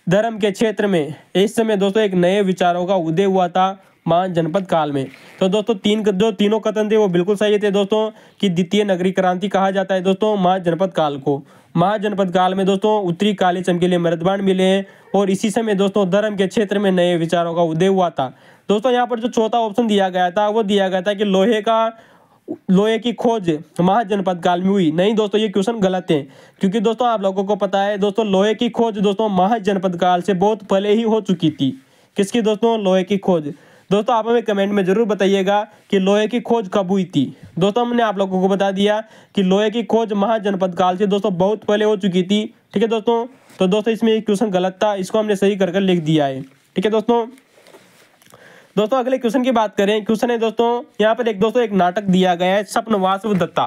धर्म के क्षेत्र में इस समय दोस्तों एक नए विचारों का उदय हुआ था महान जनपद काल में। तो दोस्तों तीनों कथन थे वो बिल्कुल सही थे दोस्तों कि द्वितीय नगरीय क्रांति कहा जाता है दोस्तों महान जनपद काल को। महान जनपद काल में दोस्तों उत्तरी काले चमकीले मृदभांड मिले हैं, और इसी समय दोस्तों धर्म के क्षेत्र में नए विचारों का उदय हुआ था। दोस्तों यहाँ पर जो चौथा ऑप्शन दिया गया था वो दिया गया था कि लोहे की खोज महान जनपद काल में हुई। नहीं दोस्तों ये क्वेश्चन गलत है, क्योंकि दोस्तों आप लोगों को पता है दोस्तों लोहे की खोज दोस्तों महान जनपद काल से बहुत पहले ही हो चुकी थी। किसकी दोस्तों? लोहे की खोज। दोस्तों आप हमें कमेंट में जरूर बताइएगा कि लोहे की खोज कब हुई थी। दोस्तों हमने आप लोगों को बता दिया कि लोहे की खोज महान जनपद काल से दोस्तों बहुत पहले हो चुकी थी, ठीक है दोस्तों। तो दोस्तों इसमें एक क्वेश्चन गलत था, इसको हमने सही कर लिख दिया है, ठीक है दोस्तों अगले क्वेश्चन की बात करें। क्वेश्चन है दोस्तों यहाँ पर एक नाटक दिया गया है स्वप्नवास व दत्ता।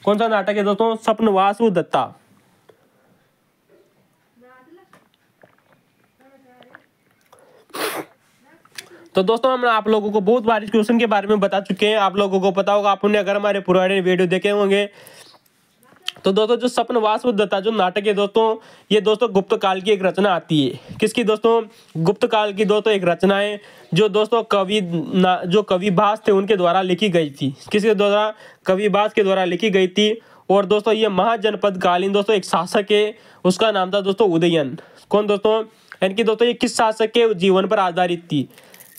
कौन सा नाटक है दोस्तों? स्वप्नवास व दत्ता। तो दोस्तों हम आप लोगों को बहुत बार इस क्वेश्चन के बारे में बता चुके हैं, आप लोगों को पता होगा, आपने अगर हमारे पुराने वीडियो देखे होंगे। तो दोस्तों जो स्वप्नवास व दत्ता जो नाटक है दोस्तों ये दोस्तों गुप्त काल की एक रचना आती है। किसकी दोस्तों? गुप्त काल की दोस्तों एक रचना है जो दोस्तों कवि भास थे उनके द्वारा लिखी गई थी। किसके द्वारा? कवि भास के द्वारा लिखी गई थी। और दोस्तों ये महाजनपद कालीन दोस्तों एक शासक है, उसका नाम था दोस्तों उदयन। कौन दोस्तों? यानी कि दोस्तों ये किस शासक के जीवन पर आधारित थी?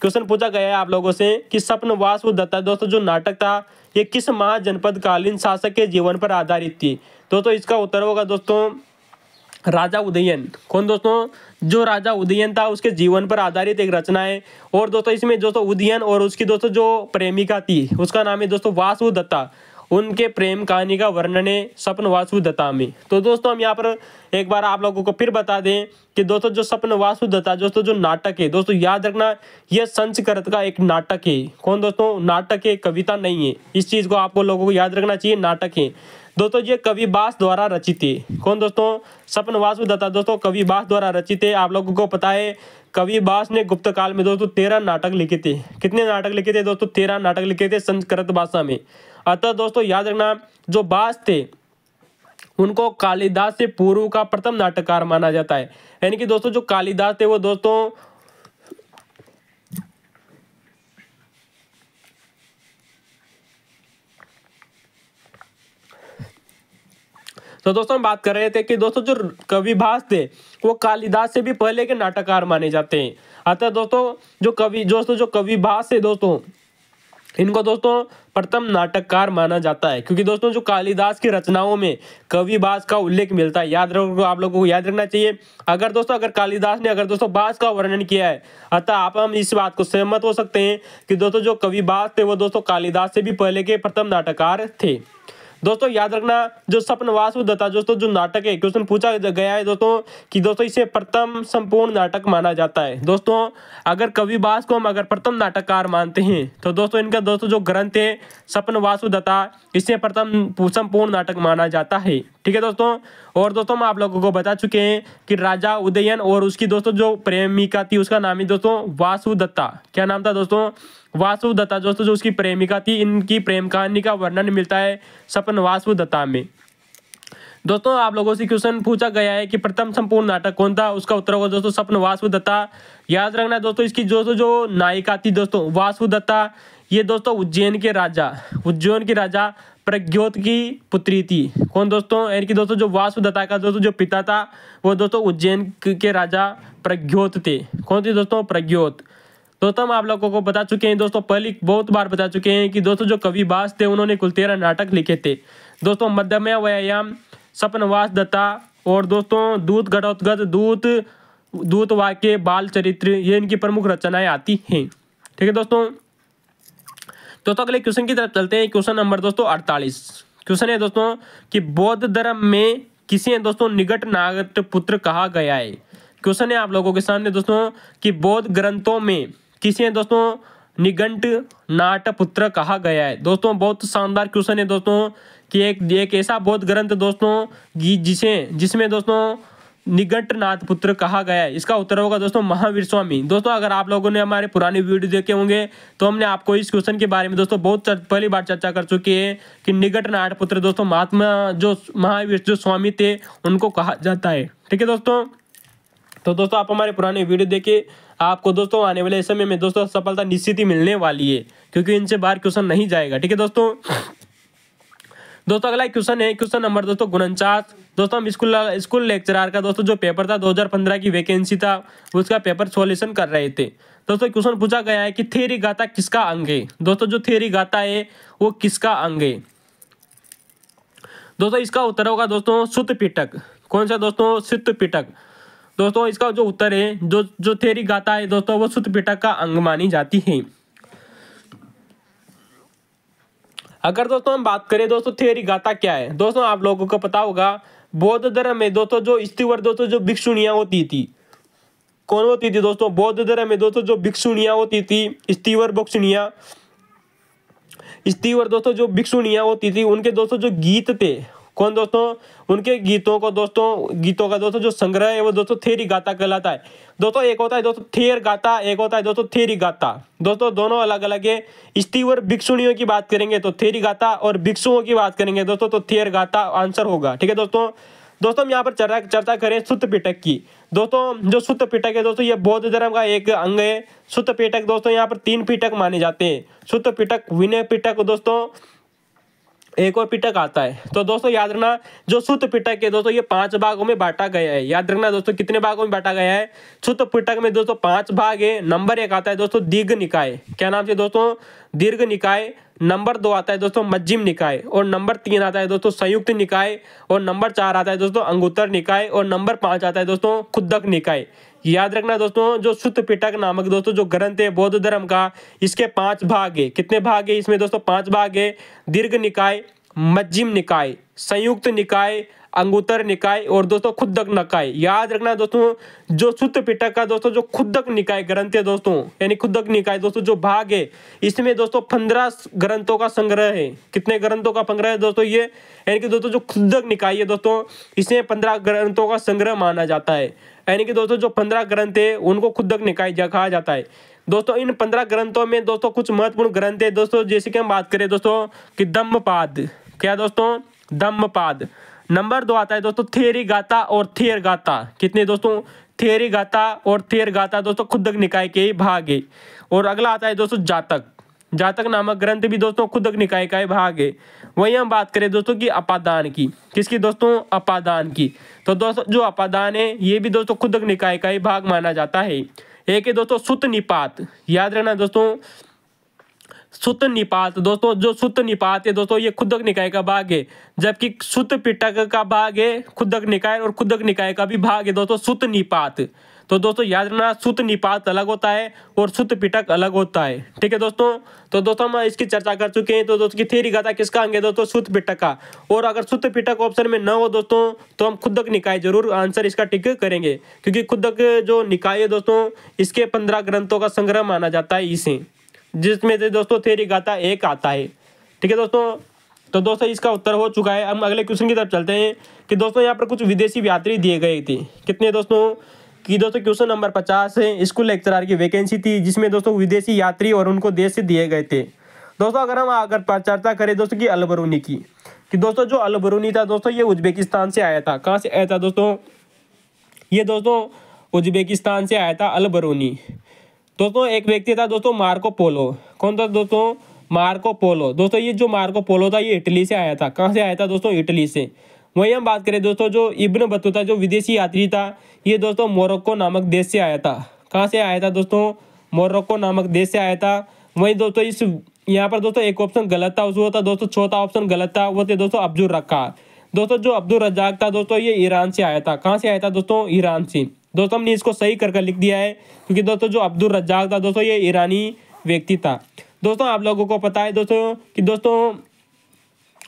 क्वेश्चन पूछा गया है आप लोगों से कि स्वप्नवास व दत्ता दोस्तों जो नाटक था ये किस महाजनपद कालीन शासक के जीवन पर आधारित थी? दोस्तों इसका उत्तर होगा दोस्तों राजा उदयन। कौन दोस्तों? जो राजा उदयन था उसके जीवन पर आधारित एक रचना है। और दोस्तों इसमें दोस्तों उदयन और उसकी दोस्तों जो प्रेमिका थी उसका नाम है दोस्तों वासु दत्ता, उनके प्रेम कहानी का वर्णन है स्वप्नवासु दत्ता में। तो दोस्तों हम यहाँ पर एक बार आप लोगों को फिर बता दें कि दोस्तों जो स्वप्नवासु दत्ता दोस्तों जो नाटक है दोस्तों याद रखना यह संस्कृत का एक नाटक है। कौन दोस्तों? नाटक है, कविता नहीं है। इस चीज को आपको लोगों को याद रखना चाहिए, नाटक है दोस्तों। ये कवि भास द्वारा रचित है। कौन दोस्तों? स्वप्नवासु दत्ता दोस्तों कवि भास द्वारा रचित है। आप लोगों को पता है कवि भास ने गुप्त काल में दोस्तों 13 नाटक लिखे थे। कितने नाटक लिखे थे दोस्तों? 13 नाटक लिखे थे संस्कृत भाषा में। अतः दोस्तों याद रखना जो भास थे उनको कालिदास से पूर्व का प्रथम नाटककार माना जाता है। यानी कि दोस्तों जो कालिदास थे वो दोस्तों तो दोस्तों हम बात कर रहे थे कि दोस्तों जो कवि भास थे वो कालिदास से भी पहले के नाटककार माने जाते हैं। अतः दोस्तों जो कवि भास है दोस्तों इनको दोस्तों प्रथम नाटककार माना जाता है, क्योंकि दोस्तों जो कालिदास की रचनाओं में कवि बास का उल्लेख मिलता है। याद रखो, आप लोगों को याद रखना चाहिए, अगर कालिदास ने अगर दोस्तों बास का वर्णन किया है, अतः हम इस बात को सहमत हो सकते हैं कि दोस्तों जो कवि बास थे वो दोस्तों कालिदास से भी पहले के प्रथम नाटककार थे। दोस्तों याद रखना, जो स्वप्न वासुदेवता दोस्तों जो नाटक है, क्वेश्चन पूछा गया है दोस्तों कि दोस्तों इसे प्रथम संपूर्ण नाटक माना जाता है। दोस्तों अगर कवि बास को हम अगर प्रथम नाटककार मानते हैं तो दोस्तों इनका दोस्तों जो ग्रंथ है स्वप्न वासुदेवता, इसे प्रथम संपूर्ण नाटक माना जाता है। ठीक है दोस्तों। और दोस्तों हम आप लोगों को बता चुके हैं कि राजा उदयन और उसकी दोस्तों जो प्रेमिका थी उसका नाम है दोस्तों वासुदत्ता। क्या नाम था दोस्तों? वासुदत्ता। दोस्तों जो उसकी प्रेमिका थी, इनकी प्रेम कहानी का वर्णन मिलता है स्वप्न वासुदत्ता में। दोस्तों आप लोगों से क्वेश्चन पूछा गया है कि प्रथम संपूर्ण नाटक कौन था, उसका उत्तर होगा दोस्तों स्वप्न वासुदत्ता। याद रखना दोस्तों, इसकी जो नायिका थी दोस्तों वासुदत्ता, ये दोस्तों उज्जैन के राजा प्रज्ञोत की पुत्री थी। कौन दोस्तों? इनकी दोस्तों जो वासुदत्ता का दोस्तों जो पिता था वो दोस्तों उज्जैन के राजा प्रज्ञोत थे। कौन थे दोस्तों? प्रज्ञोत। दोस्तों हम आप लोगों को बता चुके हैं दोस्तों, पहले बहुत बार बता चुके हैं कि दोस्तों जो कवि बास थे उन्होंने कुल 13 नाटक लिखे थे दोस्तों। मध्यमय व्यायाम, स्वप्नवास दत्ता और दोस्तों दूत घटोत्कच, दूत वाक्य, बाल चरित्र, ये इनकी प्रमुख रचनाएं आती हैं। ठीक है दोस्तों। अगले क्वेश्चन की तरफ चलते हैं। क्वेश्चन नंबर दोस्तों 48। क्वेश्चन है दोस्तों कि बौद्ध धर्म में किसे दोस्तों निगट नाट पुत्र कहा गया है। क्वेश्चन है आप लोगों के सामने दोस्तों कि बौद्ध ग्रंथों में किसे दोस्तों निगंट नाट पुत्र कहा गया है। दोस्तों बहुत शानदार क्वेश्चन है दोस्तों कि एक ऐसा बौद्ध ग्रंथ दोस्तों जिसमें दोस्तों निगंट नाथ पुत्र कहा गया है, इसका उत्तर होगा दोस्तों महावीर स्वामी। दोस्तों अगर आप लोगों ने हमारे पुराने वीडियो देखे होंगे तो हमने आपको इस क्वेश्चन के बारे में दोस्तों बहुत पहली बार चर्चा कर चुके हैं कि निगंट नाथ पुत्र दोस्तों महात्मा जो महावीर जो स्वामी थे उनको कहा जाता है। ठीक है दोस्तों। तो दोस्तों आप हमारे पुराने वीडियो देखे, आपको दोस्तों आने वाले समय में दोस्तों सफलता निश्चित ही मिलने वाली है, क्योंकि इनसे बाहर क्वेश्चन नहीं जाएगा। ठीक है दोस्तों। अगला क्वेश्चन है क्वेश्चन नंबर दोस्तों 49। दोस्तों हम स्कूल लेक्चरर का दोस्तों जो पेपर था 2015 की वैकेंसी था, उसका पेपर सॉल्यूशन कर रहे थे। दोस्तों क्वेश्चन पूछा गया है कि थ्योरी गाथा किसका अंग है। दोस्तों जो थ्योरी गाथा है वो किसका अंग है। दोस्तों इसका उत्तर होगा दोस्तों सुत्त पिटक। कौन सा दोस्तों? सुत्त पिटक। दोस्तों इसका जो उत्तर है जो थ्योरी गाथा है दोस्तों वो सुत्त पिटक का अंग मानी जाती है। अगर दोस्तों हम बात करें दोस्तों थ्योरी गाथा क्या है, दोस्तों आप लोगों को पता होगा बौद्ध धर्म में दोस्तों जो स्तीवर दोस्तों जो भिक्षुणियां होती थी, कौन होती थी दोस्तों? बौद्ध धर्म में दोस्तों जो भिक्षुणियां होती थी, स्तीवर दोस्तों जो भिक्षुणियां होती थी, उनके दोस्तों जो गीत थे, कौन दोस्तों? उनके गीतों का दोस्तों जो संग्रह है वो दोस्तों थ्योरी गाथा कहलाता है। दोस्तों एक होता है दोस्तों थेर गाथा, एक होता है दोस्तों थ्योरी गाथा। दोस्तों दोनों अलग अलग है। स्तीवर भिक्षुणियों की बात करेंगे तो थ्योरी गाथा, और भिक्षुओं की बात करेंगे दोस्तों तो थेर गाथा आंसर होगा। ठीक है दोस्तों। हम यहाँ पर चर्चा करें सुत्त पिटक की। दोस्तों जो सुत्त पिटक है दोस्तों ये बौद्ध धर्म का एक अंग है। सुत्त पिटक दोस्तों यहाँ पर 3 पिटक माने जाते हैं, सुत्त पिटक, विनय पिटक, दोस्तों एक और पिटक आता है। तो दोस्तों याद रखना जो सुत्त पिटक है दोस्तों ये 5 भागों में बांटा गया है। याद रखना दोस्तों कितने भागों में बांटा गया है। सुत्त पिटक में दोस्तों 5 भाग है। नंबर 1 आता है दोस्तों दीर्घ निकाय। क्या नाम से दोस्तों? दीर्घ निकाय। नंबर 2 आता है दोस्तों मध्यम निकाय, और नंबर 3 आता है दोस्तों संयुक्त निकाय, और नंबर 4 आता है दोस्तों अंगुत्तर निकाय, और नंबर 5 आता है दोस्तों खुद्दक निकाय। याद रखना दोस्तों जो सुत्त पिटक नामक दोस्तों जो ग्रंथ है बौद्ध धर्म का, इसके 5 भाग है। कितने भाग है इसमें दोस्तों? 5 भाग है। दीर्घ निकाय, मध्यम निकाय, संयुक्त निकाय, अंगुत्तर निकाय और दोस्तों खुद्दक निकाय। याद रखना दोस्तों जो सुत्त पिटक का दोस्तों जो खुद्दक निकाय ग्रंथ है दोस्तों, यानी खुद्दक निकाय दोस्तों जो भाग है, इसमें दोस्तों 15 ग्रंथों का संग्रह है। कितने ग्रंथों का संग्रह है दोस्तों ये? यानी कि दोस्तों जो खुद्दक निकाय है दोस्तों इसमें 15 ग्रंथों का संग्रह माना जाता है। यानी कि दोस्तों जो 15 ग्रंथ है उनको खुद्दक निकाय कहा जाता है। दोस्तों इन 15 ग्रंथों में दोस्तों कुछ महत्वपूर्ण ग्रंथ है दोस्तों, जैसे कि हम बात करें दोस्तों कि धम्मपाद। क्या दोस्तों? धम्मपाद। नंबर 2 आता है दोस्तों थ्योरी गाथा और थेर गाथा। कितने दोस्तों? थ्योरी गाथा और थेर गाथा दोस्तों खुद्दक निकाय के ही भाग है। और अगला आता है दोस्तों जातक नामक ग्रंथ भी दोस्तों खुद्दक निकाय का ही भाग है। वहीं हम बात करें दोस्तों की अपादान की। किसकी दोस्तों? अपादान की। तो दोस्तों जो अपादान है ये भी दोस्तों खुद्दक निकाय का ही भाग माना जाता है। एक है दोस्तों सुत्त निपात। याद रखना दोस्तों सुत निपात, दोस्तों जो सुत निपात है दोस्तों ये खुदक निकाय का भाग है, जबकि सुत पिटक का भाग है खुदक निकाय, और खुदक निकाय का भी भाग है दोस्तों सुत निपात। तो दोस्तों याद रखना, सुत निपात अलग होता है और सुत पिटक अलग होता है। ठीक है दोस्तों, तो दोस्तों हम इसकी चर्चा कर चुके हैं। तो दोस्तों की थ्योरी गाथा किसका अंग है दोस्तों? सुत पिटक का। और अगर सुत पिटक ऑप्शन में न हो दोस्तों तो हम खुदक निकाय जरूर आंसर इसका टिक करेंगे, क्योंकि खुदक जो निकाय है दोस्तों इसके 15 ग्रंथों का संग्रह माना जाता है इसे, जिसमें से दोस्तों थ्योरी गाथा एक आता है। ठीक है दोस्तों, तो दोस्तों इसका उत्तर हो चुका है। हम अगले क्वेश्चन की तरफ चलते हैं कि दोस्तों यहाँ पर कुछ विदेशी यात्री दिए गए थे। कितने दोस्तों? कि दोस्तों क्वेश्चन नंबर 50 है, स्कूल लेक्चरर की वैकेंसी थी जिसमें दोस्तों विदेशी यात्री और उनको देश से दिए गए थे। दोस्तों अगर हम चर्चा करें दोस्तों की अल-बरूनी की, कि दोस्तों जो अल-बरूनी था दोस्तों ये उज्बेकिस्तान से आया था। कहाँ से आया था दोस्तों? ये दोस्तों उज्बेकिस्तान से आया था अल-बरूनी। दोस्तों एक व्यक्ति था दोस्तों मार्को पोलो। कौन था दोस्तों? Marco Polo. दोस्तों ये जो मार्को पोलो था ये इटली से आया था। कहाँ से आया था दोस्तों? इटली से। वहीं हम बात करें दोस्तों जो इब्न बतूता जो विदेशी यात्री था ये दोस्तों मोरक्को नामक देश से आया था। कहाँ से आया था दोस्तों? मोरक्को नामक देश से आया था। वहीं दोस्तों इस यहाँ पर दोस्तों एक ऑप्शन गलत था, वो था दोस्तों चौथा ऑप्शन गलत था, वो थे दोस्तों अब्दुल रक्का। दोस्तों जो अब्दुल रज्जाक था दोस्तों ये ईरान से आया था। कहाँ से आया था दोस्तों? ईरान से। दोस्तों हमने इसको सही करके लिख दिया है, क्योंकि दोस्तों जो अब्दुल रज्जाक था दोस्तों ये ईरानी व्यक्ति था। दोस्तों आप लोगों को पता है दोस्तों कि दोस्तों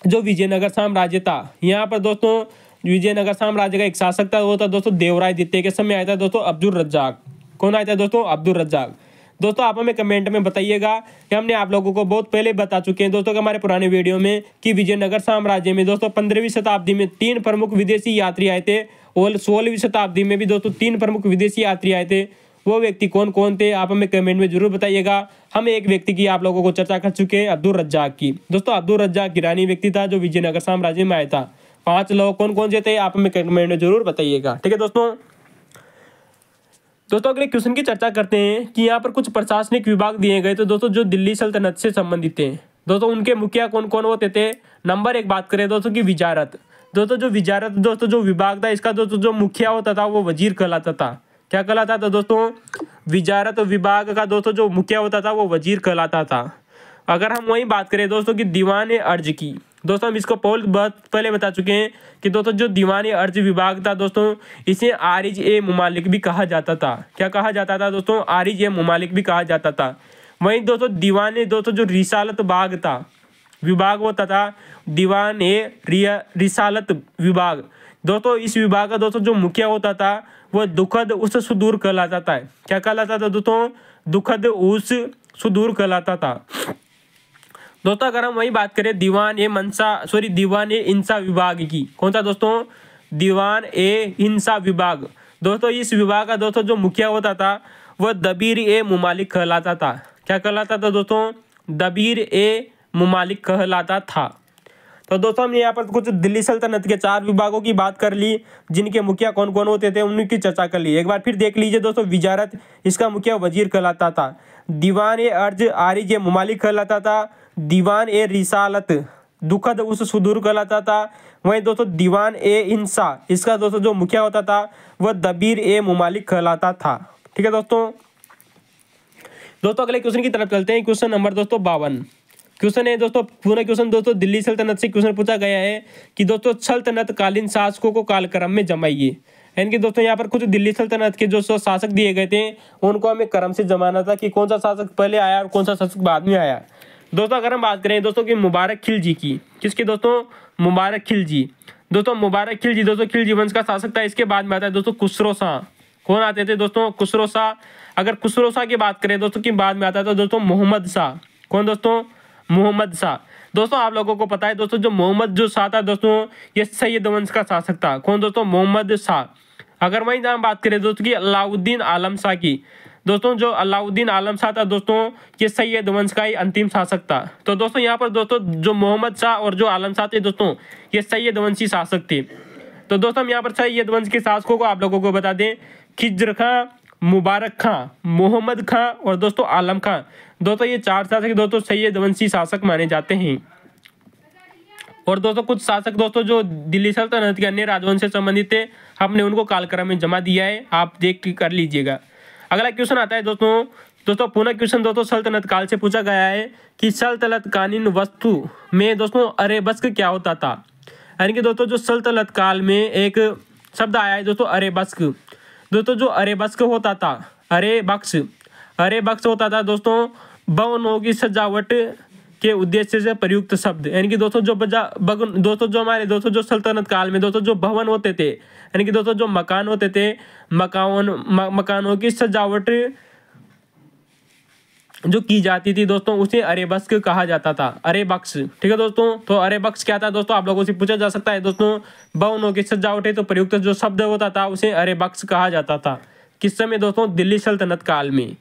जो विजयनगर साम्राज्य था, यहाँ पर दोस्तों विजयनगर साम्राज्य का एक शासक था, वो था दोस्तों देवराय द्वितीय के समय आया था दोस्तों अब्दुल रज्जाक। कौन आया था दोस्तों? अब्दुल रज्जाक। दोस्तों आप हमें कमेंट में बताइएगा कि हमने आप लोगों को बहुत पहले बता चुके हैं दोस्तों कि हमारे पुराने वीडियो में कि विजयनगर साम्राज्य में दोस्तों 15वीं शताब्दी में 3 प्रमुख विदेशी यात्री आए थे, और 16वीं शताब्दी में भी दोस्तों 3 प्रमुख विदेशी यात्री आए थे। वो व्यक्ति कौन कौन थे आप हमें कमेंट में जरूर बताइएगा। हम एक व्यक्ति की आप लोगों को चर्चा कर चुके हैं, अब्दुल रज्जाक की। दोस्तों अब्दुल रज्जाक ईरानी व्यक्ति था जो विजयनगर साम्राज्य में आया था। 5 लोग कौन कौन से थे आप हमें कमेंट में जरूर बताइएगा। ठीक है दोस्तों अगले क्वेश्चन की चर्चा करते हैं कि यहाँ पर कुछ प्रशासनिक विभाग दिए गए थे दोस्तों जो दिल्ली सल्तनत से संबंधित थे। दोस्तों उनके मुखिया कौन कौन होते थे? नंबर 1 बात करें दोस्तों की विजारत। दोस्तों जो विजारत दोस्तों जो विभाग था इसका दोस्तों जो मुखिया होता था वो वजीर कहलाता था। क्या कहलाता था दोस्तों? विजारत विभाग का दोस्तों जो मुखिया होता था वो वजीर कहलाता था। अगर हम वही बात करें दोस्तों की दीवान अर्ज की, दोस्तों हम इसको बहुत पहले बता चुके हैं कि दोस्तों जो दीवान अर्ज विभाग था दोस्तों इसे आरिज ए मुमालिक भी कहा जाता था। क्या कहा जाता था दोस्तों? आरिज ए मुमालिक भी कहा जाता था। वहीं दोस्तों दीवान दोस्तों जो रिसालत बाग था विभाग होता था, दीवान रिसालत विभाग। दोस्तों इस विभाग का दोस्तों जो मुखिया होता था वह दुखद उस सुदूर कहलाता था। क्या कहलाता था दोस्तों? दुखद उस सुदूर कहलाता था। दोस्तों अगर हम वही बात करें दीवान ए इंसा विभाग की, कौन सा दोस्तों? दीवान ए इंसा विभाग। दोस्तों इस विभाग का दोस्तों जो मुखिया होता था वह दबीर ए मुमालिक कहलाता था। क्या कहलाता था दोस्तों? दबीर ए मुमालिक कहलाता था। तो दोस्तों हमने यहाँ पर कुछ दिल्ली सल्तनत के 4 विभागों की बात कर ली जिनके मुखिया कौन कौन होते थे उनकी चर्चा कर ली। एक बार फिर देख लीजिए दोस्तों, विजारत इसका मुखिया वजीर कहलाता था, दीवान ए अर्ज आरिज ए मुमालिक कहलाता था, दीवान ए रिसालत दुखद उस सुदूर कहलाता था। वहीं दोस्तों दीवान ए इंसा इसका दोस्तों जो मुखिया होता था वह दबीर ए मुमालिक कहलाता था। ठीक है दोस्तों अगले क्वेश्चन की तरफ चलते हैं। क्वेश्चन नंबर दोस्तों 52 क्वेश्चन है दोस्तों, पूरा क्वेश्चन दोस्तों दिल्ली सल्तनत से क्वेश्चन पूछा गया है कि दोस्तों सल्तनत कालीन शासकों को कालक्रम में जमाइए। यानी कि दोस्तों यहाँ पर कुछ दिल्ली सल्तनत के जो शासक दिए गए थे उनको हमें क्रम से जमाना था कि कौन सा शासक पहले आया और कौन सा शासक बाद में आया। दोस्तों अगर हम बात करें दोस्तों की मुबारक खिलजी की, किसकी दोस्तों? मुबारक खिलजी। दोस्तों मुबारक खिलजी दोस्तों खिलजी वंश का शासक था। इसके बाद में आता है दोस्तों खुसरो शाह। कौन आते थे दोस्तों? खुसरो शाह। अगर खुसरो शाह की बात करें दोस्तों की बाद में आता था दोस्तों मोहम्मद शाह। कौन दोस्तों? मोहम्मद शाह। दोस्तों आप लोगों को पता है दोस्तों जो मोहम्मद जो शाह था दोस्तों ये सैयद वंश का शासक था। कौन दोस्तों? मोहम्मद शाह। अगर वहीं हम बात करें दोस्तों की अलाउद्दीन आलम शाह की, दोस्तों जो अलाउद्दीन आलम शाह था दोस्तों ये सैयद वंश का ही अंतिम शासक था। तो दोस्तों यहाँ पर दोस्तों जो मोहम्मद शाह और जो आलम शाह थे दोस्तों ये सैयद वंशी शासक थे। तो दोस्तों हम यहाँ पर सैयद वंश के शासकों को आप लोगों को बता दें, खिज्र खां, मुबारक खां, मोहम्मद खां और दोस्तों आलम खां। दोस्तों ये 4 शासक दोस्तों सैयद वंशी शासक माने जाते हैं। और दोस्तों कुछ शासक दोस्तों जो दिल्ली सल्तनत के अन्य राजवंश से संबंधित थे हमने उनको कालक्रम में जमा दिया है, आप देख कर लीजिएगा। अगला क्वेश्चन आता है दोस्तों दोस्तों पुनः क्वेश्चन दोस्तों सल्तनत काल से पूछा गया है कि सल्तनत कालीन वस्तु में दोस्तों अरेबस्क क्या होता था। यानी कि दोस्तों जो सल्तनत काल में एक शब्द आया है दोस्तों अरेबस्क। दोस्तों जो अरेबस्क होता था, अरेबक्स होता था दोस्तों भवनों की सजावट के उद्देश्य से प्रयुक्त शब्द। यानी कि दोस्तों दोस्तों जो हमारे दोस्तों जो सल्तनत काल में दोस्तों जो भवन होते थे, यानी कि दोस्तों जो मकान होते थे, मकानों की सजावट जो की जाती थी दोस्तों उसे अरेबक्स कहा जाता था, अरेबक्स। ठीक है दोस्तों, तो अरेबक्स क्या था दोस्तों, आप लोगों से पूछा जा सकता है दोस्तों। भवनों की सजावट है तो प्रयुक्त जो शब्द होता था उसे अरेबक्स कहा जाता था। किस समय दोस्तों, दिल्ली सल्तनत काल में।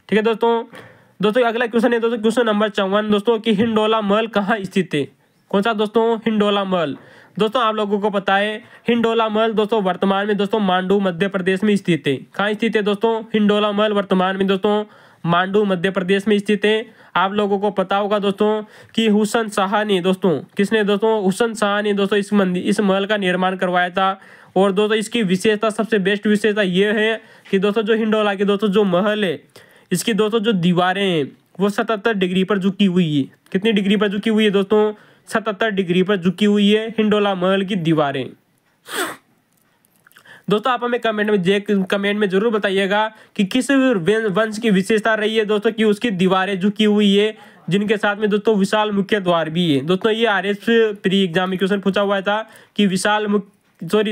ठीक है दोस्तों अगला क्वेश्चन है दोस्तों क्वेश्चन नंबर 54 दोस्तों कि हिंडोला महल कहाँ स्थित है। कौन सा दोस्तों, हिंडोला महल। दोस्तों आप लोगों को पता है हिंडोला महल दोस्तों वर्तमान में दोस्तों मांडू मध्य प्रदेश में स्थित है। कहाँ स्थित है दोस्तों, हिंडोला महल वर्तमान में दोस्तों मांडू मध्य प्रदेश में स्थित है। आप लोगों को पता होगा दोस्तों कि हुसैन शाह ने दोस्तों, किसने दोस्तों, हुसैन शाह ने दोस्तों इस महल का निर्माण करवाया था। और दोस्तों इसकी विशेषता, सबसे बेस्ट विशेषता ये है कि दोस्तों जो हिंडोला की दोस्तों जो महल है, इसकी दोस्तों जो दीवारें हैं वो 77 डिग्री पर झुकी हुई है। कितनी डिग्री पर झुकी हुई है दोस्तों, 77 डिग्री पर झुकी हुई है हिंडोला महल की दीवारें। दोस्तों आप हमें कमेंट में जरूर बताइएगा कि किस वंश की विशेषता रही है दोस्तों कि उसकी दीवारें झुकी हुई है, जिनके साथ में दोस्तों विशाल मुख्य द्वार भी है। दोस्तों ये आरएस प्री एग्जाम में क्वेश्चन पूछा हुआ था कि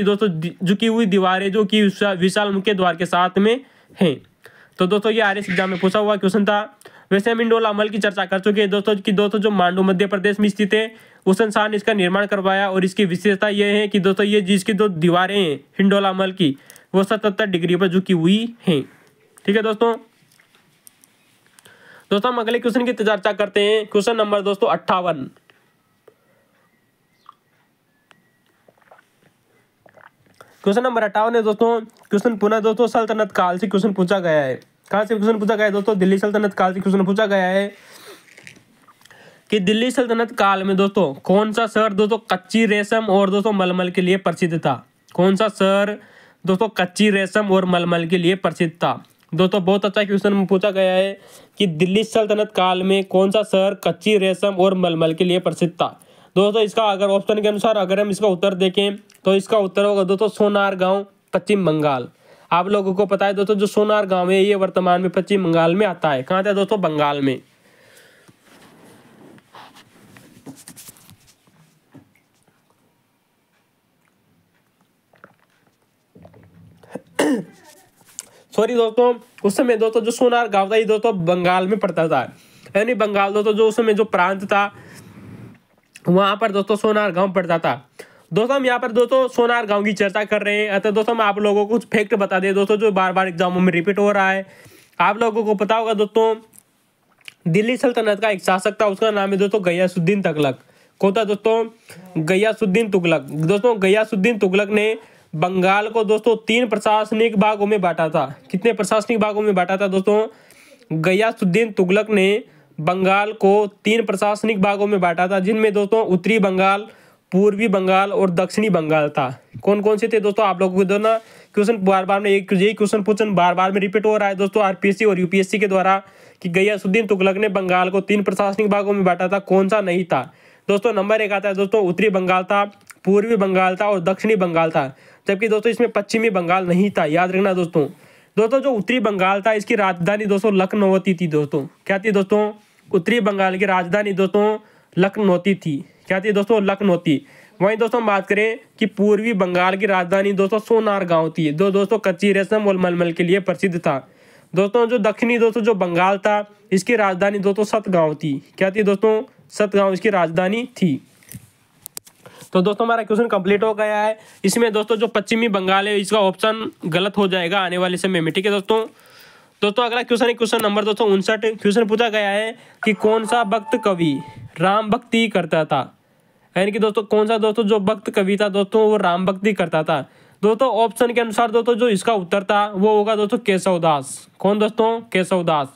दोस्तों झुकी हुई दीवारें जो कि विशाल मुख्य द्वार के साथ में हैं। तो दोस्तों ये आरएस एग्जाम में पूछा हुआ क्वेश्चन था। वैसे हम हिंडोला महल की चर्चा कर चुके हैं दोस्तों जो मांडू मध्य प्रदेश में स्थित है, हुसैन शाह ने इसका निर्माण करवाया। और इसकी विशेषता ये है कि दोस्तों ये जिसकी दो दीवारें हैं हिंडोला महल की वो 77 डिग्री पर झुकी हुई हैं। ठीक है दोस्तों हम अगले क्वेश्चन की चर्चा करते हैं। क्वेश्चन नंबर दोस्तों 58। क्वेश्चन नंबर 58 है दोस्तों क्वेश्चन पुनः दोस्तों सल्तनत काल से क्वेश्चन पूछा गया है। कहाँ से क्वेश्चन पूछा गया है दोस्तों, दिल्ली सल्तनत काल से क्वेश्चन पूछा गया है कि दिल्ली सल्तनत काल में दोस्तों कौन सा शहर दोस्तों कच्ची रेशम और दोस्तों मलमल के लिए प्रसिद्ध था। कौन सा शहर दोस्तों कच्ची रेशम और मलमल के लिए प्रसिद्ध था। दोस्तों बहुत अच्छा क्वेश्चन पूछा गया है कि दिल्ली सल्तनत काल में कौन सा शहर कच्ची रेशम और मलमल के लिए प्रसिद्ध था। दोस्तों इसका अगर ऑप्शन के अनुसार अगर हम इसका उत्तर देखें तो इसका उत्तर होगा दोस्तों सोनारगांव, पश्चिम बंगाल। आप लोगों को पता है दोस्तों जो सोनारगांव है ये वर्तमान में पश्चिम बंगाल में आता है। कहाँ आता है दोस्तों, बंगाल में। सॉरी दोस्तों, उस समय दोस्तों जो सोनारगांव था ये दोस्तों बंगाल में पड़ता था। यानी बंगाल दोस्तों जो उस समय जो प्रांत था वहां पर दोस्तों सोनारगांव पड़ता था। दोस्तों हम यहाँ पर दोस्तों सोनारगांव की चर्चा कर रहे हैं। अतः दोस्तों हम आप लोगों को कुछ फैक्ट बता दें दोस्तों जो बार बार एग्जामों में रिपीट हो रहा है। आप लोगों को पता होगा दोस्तों दिल्ली सल्तनत का एक शासक था, उसका नाम है दोस्तों गयासुद्दीन तुगलक। कौन था दोस्तों, गयासुद्दीन तुगलक। दोस्तों गयासुद्दीन तुगलक ने बंगाल को दोस्तों 3 प्रशासनिक भागों में बांटा था। कितने प्रशासनिक भागों में बांटा था दोस्तों, गयासुद्दीन तुगलक ने बंगाल को 3 प्रशासनिक भागों में बांटा था, जिनमें दोस्तों उत्तरी बंगाल, पूर्वी बंगाल और दक्षिणी बंगाल था। कौन कौन से थे दोस्तों, आप लोगों को दोनों क्वेश्चन बार बार में यही क्वेश्चन पूछन बार बार में रिपीट हो रहा है दोस्तों आरपीएससी और यूपीएससी के द्वारा कि गयासुद्दीन तुगलक ने बंगाल को 3 प्रशासनिक भागों में बांटा था। कौन सा नहीं था दोस्तों, नंबर 1 आता है दोस्तों उत्तरी बंगाल था, पूर्वी बंगाल था और दक्षिणी बंगाल था। जबकि दोस्तों इसमें पश्चिमी बंगाल नहीं था, याद रखना दोस्तों। जो उत्तरी बंगाल था इसकी राजधानी दोस्तों लखनऊ थी दोस्तों। क्या थी दोस्तों, उत्तरी बंगाल की राजधानी दोस्तों लखनऊ थी। क्या थी दोस्तों, लखनऊ। वहीं दोस्तों बात करें कि पूर्वी बंगाल की राजधानी दोस्तों सोनारगांव थी, दोस्तों कच्ची रेशम और मलमल के लिए प्रसिद्ध था। दोस्तों जो दक्षिणी दोस्तों जो बंगाल था इसकी राजधानी दोस्तों सतगांव थी। क्या थी दोस्तों, सतगांव इसकी राजधानी थी। तो दोस्तों हमारा क्वेश्चन कंप्लीट हो गया है। इसमें दोस्तों जो पश्चिमी बंगाल है इसका ऑप्शन गलत हो जाएगा आने वाले समय में। ठीक है दोस्तों अगला क्वेश्चन है क्वेश्चन नंबर दोस्तों 59। क्वेश्चन पूछा गया है कि कौन सा भक्त कवि राम भक्ति करता था। यानी कि दोस्तों कौन सा दोस्तों जो भक्त कवि था दोस्तों वो राम भक्ति करता था। दोस्तों ऑप्शन के अनुसार दोस्तों जो इसका उत्तर था वो होगा दोस्तों केशवदास। कौन दोस्तों, केशवदास।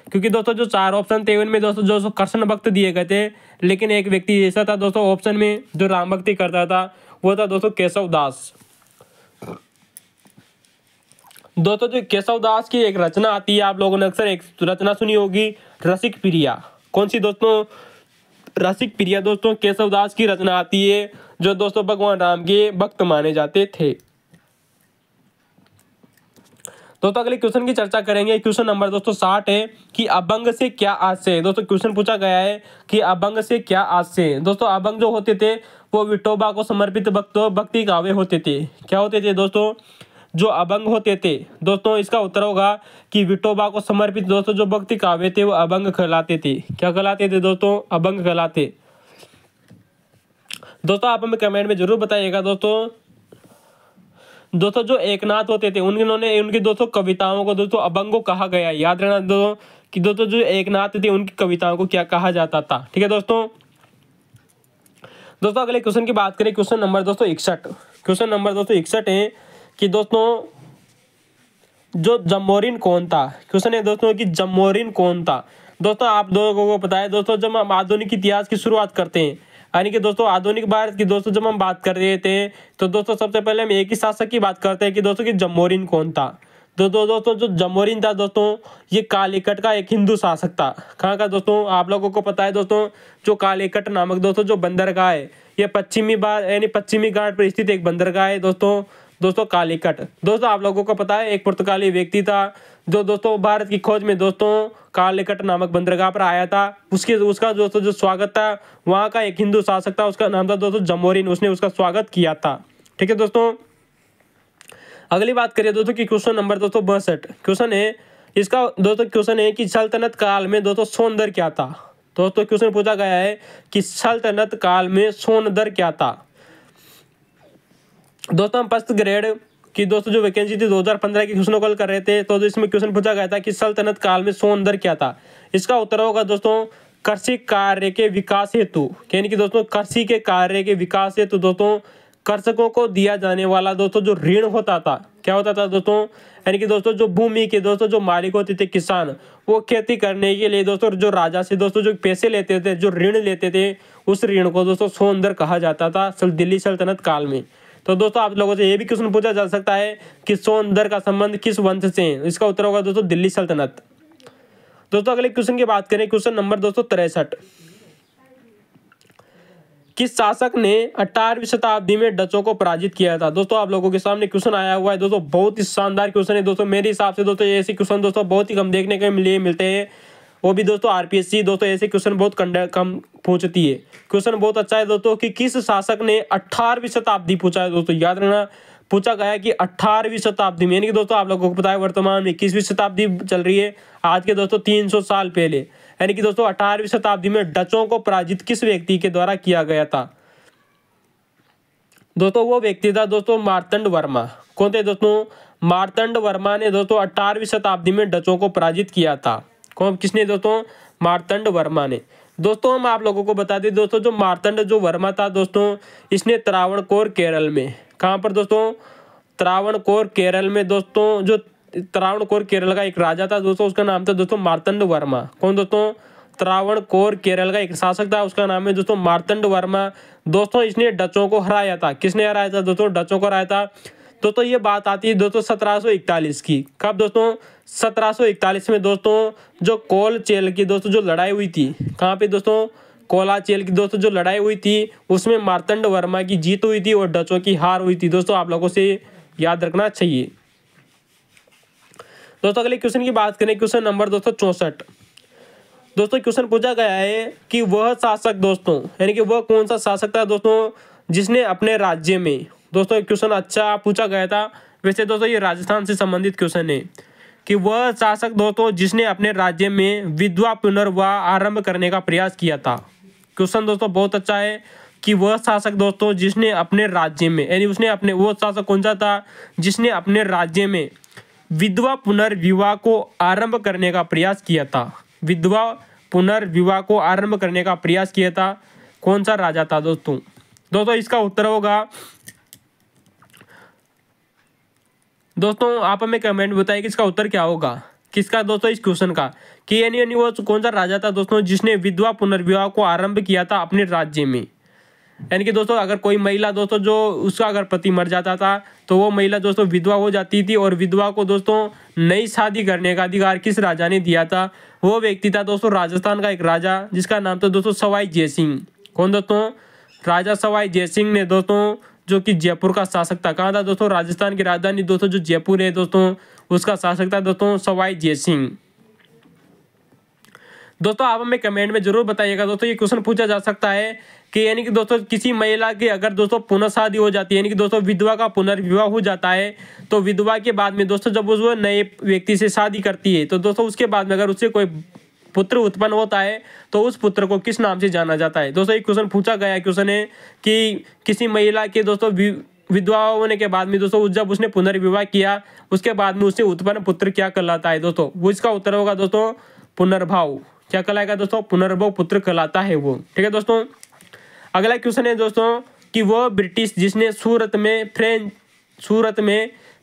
क्योंकि दोस्तों जो 4 ऑप्शन थे उनमें दोस्तों जो कृष्ण भक्त दिए गए थे, लेकिन एक व्यक्ति ऐसा था दोस्तों ऑप्शन में जो राम भक्ति करता था वो था दोस्तों केशवदास। दोस्तों जो केशवदास की एक रचना आती है, आप लोगों ने अक्सर एक रचना सुनी होगी, रसिक प्रिया। कौन सी दोस्तों? रसिक प्रिया दोस्तों केशवदास की रचना आती है, जो दोस्तों भगवान राम के भक्त माने जाते थे। दोस्तों अगले क्वेश्चन की चर्चा करेंगे। क्वेश्चन नंबर दोस्तों 60 है कि अभंग से क्या आशय है। दोस्तों क्वेश्चन पूछा गया है कि अभंग से क्या आशय है। दोस्तों अभंग जो होते थे वो विठोबा को समर्पित भक्ति काव्य होते थे। क्या होते थे दोस्तों? जो अभंग होते थे। दोस्तों इसका उत्तर होगा कि विठोबा को समर्पित दोस्तों जो भक्ति काव्य थे वो अभंग कहलाते थे। क्या कहलाते थे दोस्तों? अभंग कहलाते। दोस्तों आप हमें कमेंट में जरूर बताइएगा दोस्तों जो एकनाथ होते थे उन्होंने उनकी दोस्तों कविताओं को दोस्तों अभंगो कहा गया। याद रखना दोस्तों कि दोस्तों जो एकनाथ थे उनकी कविताओं को क्या कहा जाता था। ठीक है दोस्तों अगले क्वेश्चन की बात करें। क्वेश्चन नंबर दोस्तों 61। क्वेश्चन नंबर दोस्तों 61 है कि दोस्तों जो जमोरिन कौन था। क्वेश्चन है दोस्तों कि जमोरिन कौन था। दोस्तों आप लोगों को पता है दोस्तों जब हम आधुनिक इतिहास की शुरुआत करते हैं, यानी कि दोस्तों आधुनिक भारत की दोस्तों जब हम बात कर रहे थे तो दोस्तों सबसे पहले हम एक ही शासक की बात करते हैं कि दोस्तों कि जमोरिन कौन था। दोस्तों जो जमोरिन था दोस्तों ये कालीकट का एक हिंदू शासक था। कहाँ का दोस्तों? आप लोगों को पता है दोस्तों जो कालीकट नामक दोस्तों जो बंदरगाह है, ये पश्चिमी घाट पर स्थित एक बंदरगाह है दोस्तों कालीकट। दोस्तों आप लोगों को पता है एक पुर्तगाली व्यक्ति था जो दोस्तों भारत की खोज में दोस्तों कालीकट नामक बंदरगाह पर आया था। उसका दोस्तों जो स्वागत था वहाँ का एक हिंदू शासक था, उसका नाम था दोस्तों जमोरिन, उसने उसका स्वागत किया था। ठीक है दोस्तों अगली बात करिए दोस्तों कि क्वेश्चन नंबर दोस्तों 62। क्वेश्चन है इसका दोस्तों क्वेश्चन है कि सल्तनत काल में दोस्तों सोनदर क्या था। दोस्तों क्वेश्चन पूछा गया है कि सल्तनत काल में सोनदर क्या था। दोस्तों हम फर्स्ट ग्रेड की दोस्तों जो वैकेंसी थी 2015 की क्वेश्चन कॉल कर रहे थे, तो इसमें क्वेश्चन पूछा गया था कि सल्तनत काल में सोनदर क्या था। इसका उत्तर होगा दोस्तों कृषि कार्य के विकास हेतु, यानी कि दोस्तों कृषि के कार्य के विकास हेतु दोस्तों कृषकों को दिया जाने वाला दोस्तों जो ऋण होता था। क्या होता था दोस्तों? यानी कि दोस्तों जो भूमि के दोस्तों जो मालिक होते थे किसान, वो खेती करने के लिए दोस्तों जो राजा से दोस्तों जो पैसे लेते थे, जो ऋण लेते थे, उस ऋण को दोस्तों सोनदर कहा जाता था दिल्ली सल्तनत काल में। तो दोस्तों आप लोगों से ये भी क्वेश्चन पूछा जा सकता है कि सोनदर का संबंध किस वंश से है। इसका उत्तर होगा दोस्तों दिल्ली सल्तनत। दोस्तों अगले क्वेश्चन की बात करें। क्वेश्चन नंबर दोस्तों 63। किस शासक ने 18वीं शताब्दी में डचों को पराजित किया था। दोस्तों आप लोगों के सामने क्वेश्चन आया हुआ है दोस्तों, बहुत ही शानदार क्वेश्चन है दोस्तों। मेरे हिसाब से दोस्तों ऐसे क्वेश्चन दोस्तों बहुत ही कम देखने के लिए मिलते हैं, वो भी दोस्तों आरपीएससी दोस्तों ऐसे क्वेश्चन बहुत कम पूछती है। क्वेश्चन बहुत अच्छा है दोस्तों कि किस शासक ने 18वीं शताब्दी पूछा है दोस्तों। याद रखना पूछा गया कि 18वीं शताब्दी में, यानी कि दोस्तों आप लोगों को पता है वर्तमान में 21वीं शताब्दी चल रही है, आज के दोस्तों 300 साल पहले, यानी कि दोस्तों 18वीं शताब्दी में डचों को पराजित किस व्यक्ति के द्वारा किया गया था। दोस्तों वो व्यक्ति था दोस्तों मार्तंड वर्मा। कौन थे दोस्तों? मार्तंड वर्मा ने दोस्तों 18वीं शताब्दी में डचों को पराजित किया था। कौन? किसने दोस्तों? मार्तंड वर्मा ने। दोस्तों हम आप लोगों को बता दें दोस्तों जो मार्तंड जो वर्मा था दोस्तों, इसने त्रावणकोर केरल में, कहाँ पर दोस्तों? त्रावणकोर केरल में दोस्तों, जो त्रावणकोर केरल का एक राजा था दोस्तों, उसका नाम था दोस्तों मार्तंड वर्मा। कौन दोस्तों? त्रावणकोर केरल का एक शासक था, उसका नाम है दोस्तों मार्तंड वर्मा। दोस्तों इसने डचों को हराया था। किसने हराया था दोस्तों? डचों को हराया था। दोस्तों ये बात आती है दोस्तों 1741 की। कब दोस्तों? 1741 में दोस्तों जो कोलचेल की दोस्तों जो लड़ाई हुई थी, कहाँ पे दोस्तों? कोलाचेल की दोस्तों जो लड़ाई हुई थी उसमें मार्तंड वर्मा की जीत हुई थी और डचों की हार हुई थी। दोस्तों आप लोगों से याद रखना चाहिए। दोस्तों अगले क्वेश्चन की बात करें। क्वेश्चन नंबर दोस्तों 64। दोस्तों क्वेश्चन पूछा गया है कि वह शासक दोस्तों, यानी कि वह कौन सा शासक था दोस्तों जिसने अपने राज्य में, दोस्तों क्वेश्चन अच्छा पूछा गया था, वैसे दोस्तों ये राजस्थान से संबंधित क्वेश्चन है कि वह शासक दोस्तों जिसने अपने राज्य में विधवा पुनर्विवाह आरंभ करने का प्रयास किया था। क्वेश्चन दोस्तों बहुत अच्छा है कि वह शासक दोस्तों जिसने अपने राज्य में, यानी उसने अपने, वो शासक कौन सा था जिसने अपने राज्य में विधवा पुनर्विवाह को आरंभ करने का प्रयास किया था। विधवा पुनर्विवाह को आरंभ करने का प्रयास किया था, कौन सा राजा था दोस्तों? दोस्तों इसका उत्तर होगा, दोस्तों आप हमें कमेंट बताइए कि इसका उत्तर क्या होगा, किसका दोस्तों इस क्वेश्चन का, कि यानी वो कौन सा राजा था दोस्तों जिसने विधवा पुनर्विवाह को आरंभ किया था अपने राज्य में। यानी कि दोस्तों अगर कोई महिला दोस्तों जो उसका अगर पति मर जाता था तो वो महिला दोस्तों विधवा हो जाती थी, और विधवा को दोस्तों नई शादी करने का अधिकार किस राजा ने दिया था? वो व्यक्ति था दोस्तों राजस्थान का एक राजा जिसका नाम था दोस्तों सवाई जयसिंह। कौन दोस्तों? राजा सवाई जयसिंह ने दोस्तों, जो कि जयपुर का शासक था। कहाँ था दोस्तों? राजस्थान की राजधानी दोस्तों जो जयपुर है दोस्तों, उसका शासक था दोस्तों सवाई जयसिंह। दोस्तों आप हमें कमेंट में जरूर बताइएगा दोस्तों, ये क्वेश्चन पूछा जा सकता है कि यानी कि दोस्तों किसी महिला की अगर दोस्तों पुनः शादी हो जाती है, यानी कि दोस्तों विधवा का पुनर्विवाह हो जाता है, तो विधवा के बाद में दोस्तों जब वो नए व्यक्ति से शादी करती है तो दोस्तों उसके बाद में अगर उससे कोई पुत्र उत्पन्न होता है तो उस पुत्र को किस नाम से जाना जाता है? दोस्तों एक क्वेश्चन पूछा गया क्वेश्चन है कि किसी महिला के दोस्तों विधवा होने के बाद में दोस्तों जब उसने पुनर्विवाह किया उसके बाद में उससे उत्पन्न पुत्र क्या कहलाता है? दोस्तों वो इसका उत्तर होगा दोस्तों पुनर्भाव। क्या कहलाएगा दोस्तों? पुनर्भव पुत्र कहलाता है वो। ठीक है दोस्तों, अगला क्वेश्चन है दोस्तों कि वो ब्रिटिश जिसने सूरत में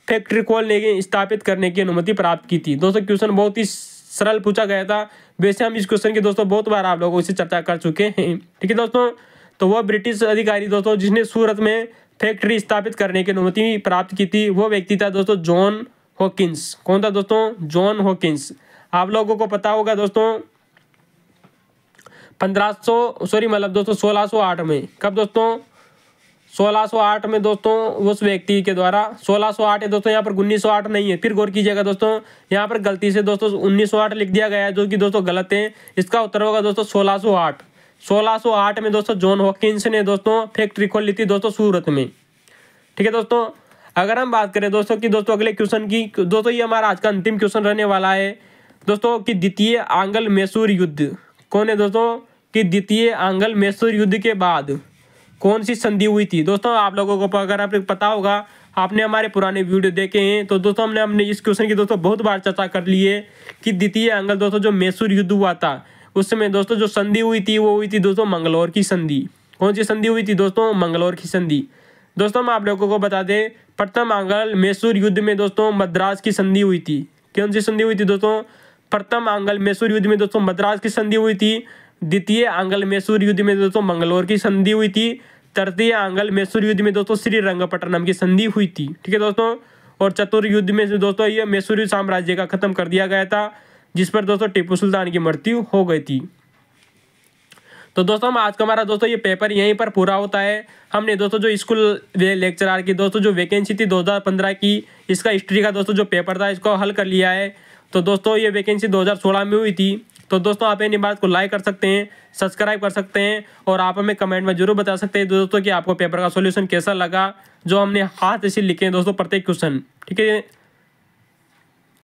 फैक्ट्री खोलने की स्थापित करने की अनुमति प्राप्त की थी। दोस्तों क्वेश्चन बहुत ही सरल पूछा गया था, वैसे हम इस क्वेश्चन की दोस्तों बहुत बार आप लोगों से चर्चा कर चुके हैं। ठीक है दोस्तों, तो वह ब्रिटिश अधिकारी दोस्तों जिसने सूरत में फैक्ट्री स्थापित करने की अनुमति प्राप्त की थी वो व्यक्ति था दोस्तों जॉन हॉकिंस। कौन था दोस्तों? John Hawkins. आप लोगों को पता होगा दोस्तों 1608 में। कब दोस्तों? 1608 में दोस्तों उस व्यक्ति के द्वारा 1608 है दोस्तों, यहाँ पर 1908 नहीं है, फिर गौर कीजिएगा दोस्तों, यहाँ पर गलती से दोस्तों 1908 लिख दिया गया है जो कि दोस्तों गलत है। इसका उत्तर होगा दोस्तों 1608। 1608 में दोस्तों जॉन हॉकिंस ने दोस्तों फैक्ट्री खोल ली थी दोस्तों सूरत में। ठीक है दोस्तों, अगर हम बात करें दोस्तों कि दोस्तों अगले क्वेश्चन की, दोस्तों ये हमारा आज का अंतिम क्वेश्चन रहने वाला है दोस्तों कि द्वितीय आंग्ल मैसूर युद्ध कौन है? दोस्तों कि द्वितीय आंग्ल मैसूर युद्ध के बाद कौन सी संधि हुई थी? दोस्तों आप लोगों को अगर आपको पता होगा, आपने हमारे पुराने वीडियो देखे हैं तो दोस्तों हमने इस क्वेश्चन की दोस्तों बहुत बार चर्चा कर ली है कि द्वितीय आंग्ल दोस्तों जो मैसूर युद्ध हुआ था उस समय दोस्तों जो संधि हुई थी वो हुई थी दोस्तों मंगलौर की संधि। कौन सी संधि हुई थी दोस्तों? मंगलौर की संधि। दोस्तों हम आप लोगों को बता दें प्रथम आंग्ल मैसूर युद्ध में दोस्तों मद्रास की संधि हुई थी। कौन सी संधि हुई थी दोस्तों? प्रथम आंग्ल मैसूर युद्ध में दोस्तों मद्रास की संधि हुई थी। द्वितीय आंग्ल मैसूर युद्ध में दोस्तों मंगलौर की संधि हुई थी। तृतीय आंग्ल मैसूर युद्ध में दोस्तों श्रीरंगपट्टनम की संधि हुई थी। ठीक है दोस्तों, और चतुर्थ युद्ध में दोस्तों ये मैसूरी साम्राज्य का खत्म कर दिया गया था जिस पर दोस्तों टीपू सुल्तान की मृत्यु हो गई थी। तो दोस्तों आज का हमारा दोस्तों ये पेपर यहीं पर पूरा होता है। हमने दोस्तों जो स्कूल लेक्चरर की दोस्तों जो वैकेंसी थी 2015 की, इसका हिस्ट्री का दोस्तों जो पेपर था इसको हल कर लिया है। तो दोस्तों ये वैकेंसी 2016 में हुई थी। तो दोस्तों आप इन बात को लाइक कर सकते हैं, सब्सक्राइब कर सकते हैं, और आप हमें कमेंट में जरूर बता सकते हैं दोस्तों कि आपको पेपर का सॉल्यूशन कैसा लगा जो हमने हाथ से लिखे हैं दोस्तों प्रत्येक क्वेश्चन। ठीक है।